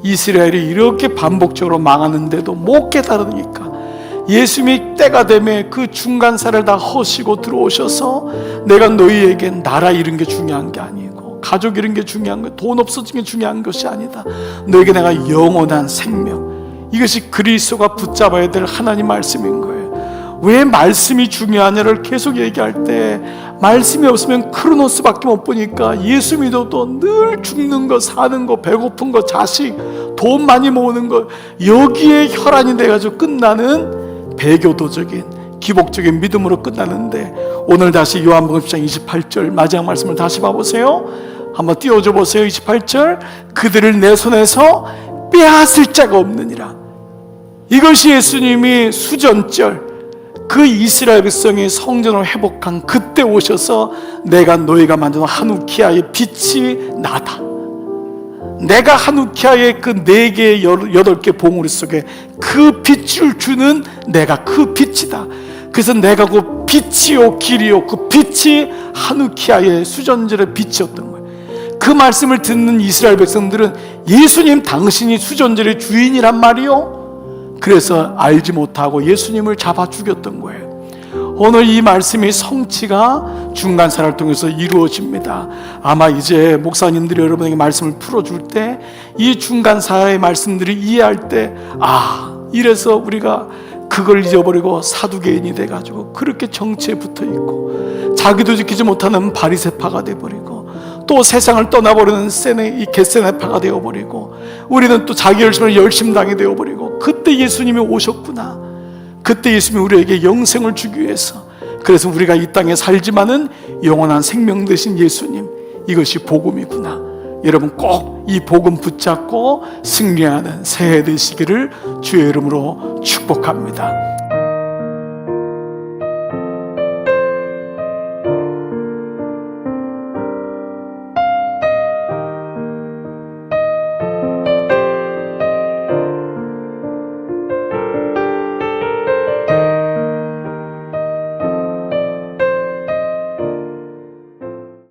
A: 이스라엘이 이렇게 반복적으로 망하는데도 못 깨달으니까 예수님이 때가 되면 그 중간사를 다 허시고 들어오셔서 내가 너희에게 나라 이런 게 중요한 게 아니고 가족 이런 게 중요한 거 돈 없어지는 게 중요한 것이 아니다. 너에게 내가 영원한 생명 이것이 그리스도가 붙잡아야 될 하나님 말씀인 거예요. 왜 말씀이 중요하냐를 계속 얘기할 때 말씀이 없으면 크로노스밖에 못 보니까 예수 믿어도 늘 죽는 거 사는 거 배고픈 거 자식 돈 많이 모으는 거 여기에 혈안이 돼가지고 끝나는 배교도적인 기복적인 믿음으로 끝나는데 오늘 다시 요한복음 10장 28절 마지막 말씀을 다시 봐보세요. 한번 띄워줘 보세요. 28절 그들을 내 손에서 빼앗을 자가 없느니라. 이것이 예수님이 수전절 그 이스라엘 백성이 성전을 회복한 그때 오셔서 내가 너희가 만든 하누키아의 빛이 나다. 내가 하누키아의 그 4개 8개 봉우리 속에 그 빛을 주는 내가 그 빛이다. 그래서 내가 그 빛이요 길이요, 그 빛이 하누키아의 수전절의 빛이었던 거예요. 그 말씀을 듣는 이스라엘 백성들은 예수님 당신이 수전절의 주인이란 말이요? 그래서 알지 못하고 예수님을 잡아 죽였던 거예요. 오늘 이 말씀이 성취가 중간사를 통해서 이루어집니다. 아마 이제 목사님들이 여러분에게 말씀을 풀어줄 때 이 중간사의 말씀들을 이해할 때, 이래서 우리가 그걸 잊어버리고 사두개인이 돼가지고 그렇게 정치에 붙어있고 자기도 지키지 못하는 바리새파가 돼버리고 또 세상을 떠나버리는 이 겟세네파가 되어버리고 우리는 또 자기 열심당이 되어버리고, 그때 예수님이 오셨구나. 그때 예수님이 우리에게 영생을 주기 위해서, 그래서 우리가 이 땅에 살지만은 영원한 생명 되신 예수님, 이것이 복음이구나. 여러분 꼭 이 복음 붙잡고 승리하는 새해 되시기를 주의 이름으로 축복합니다.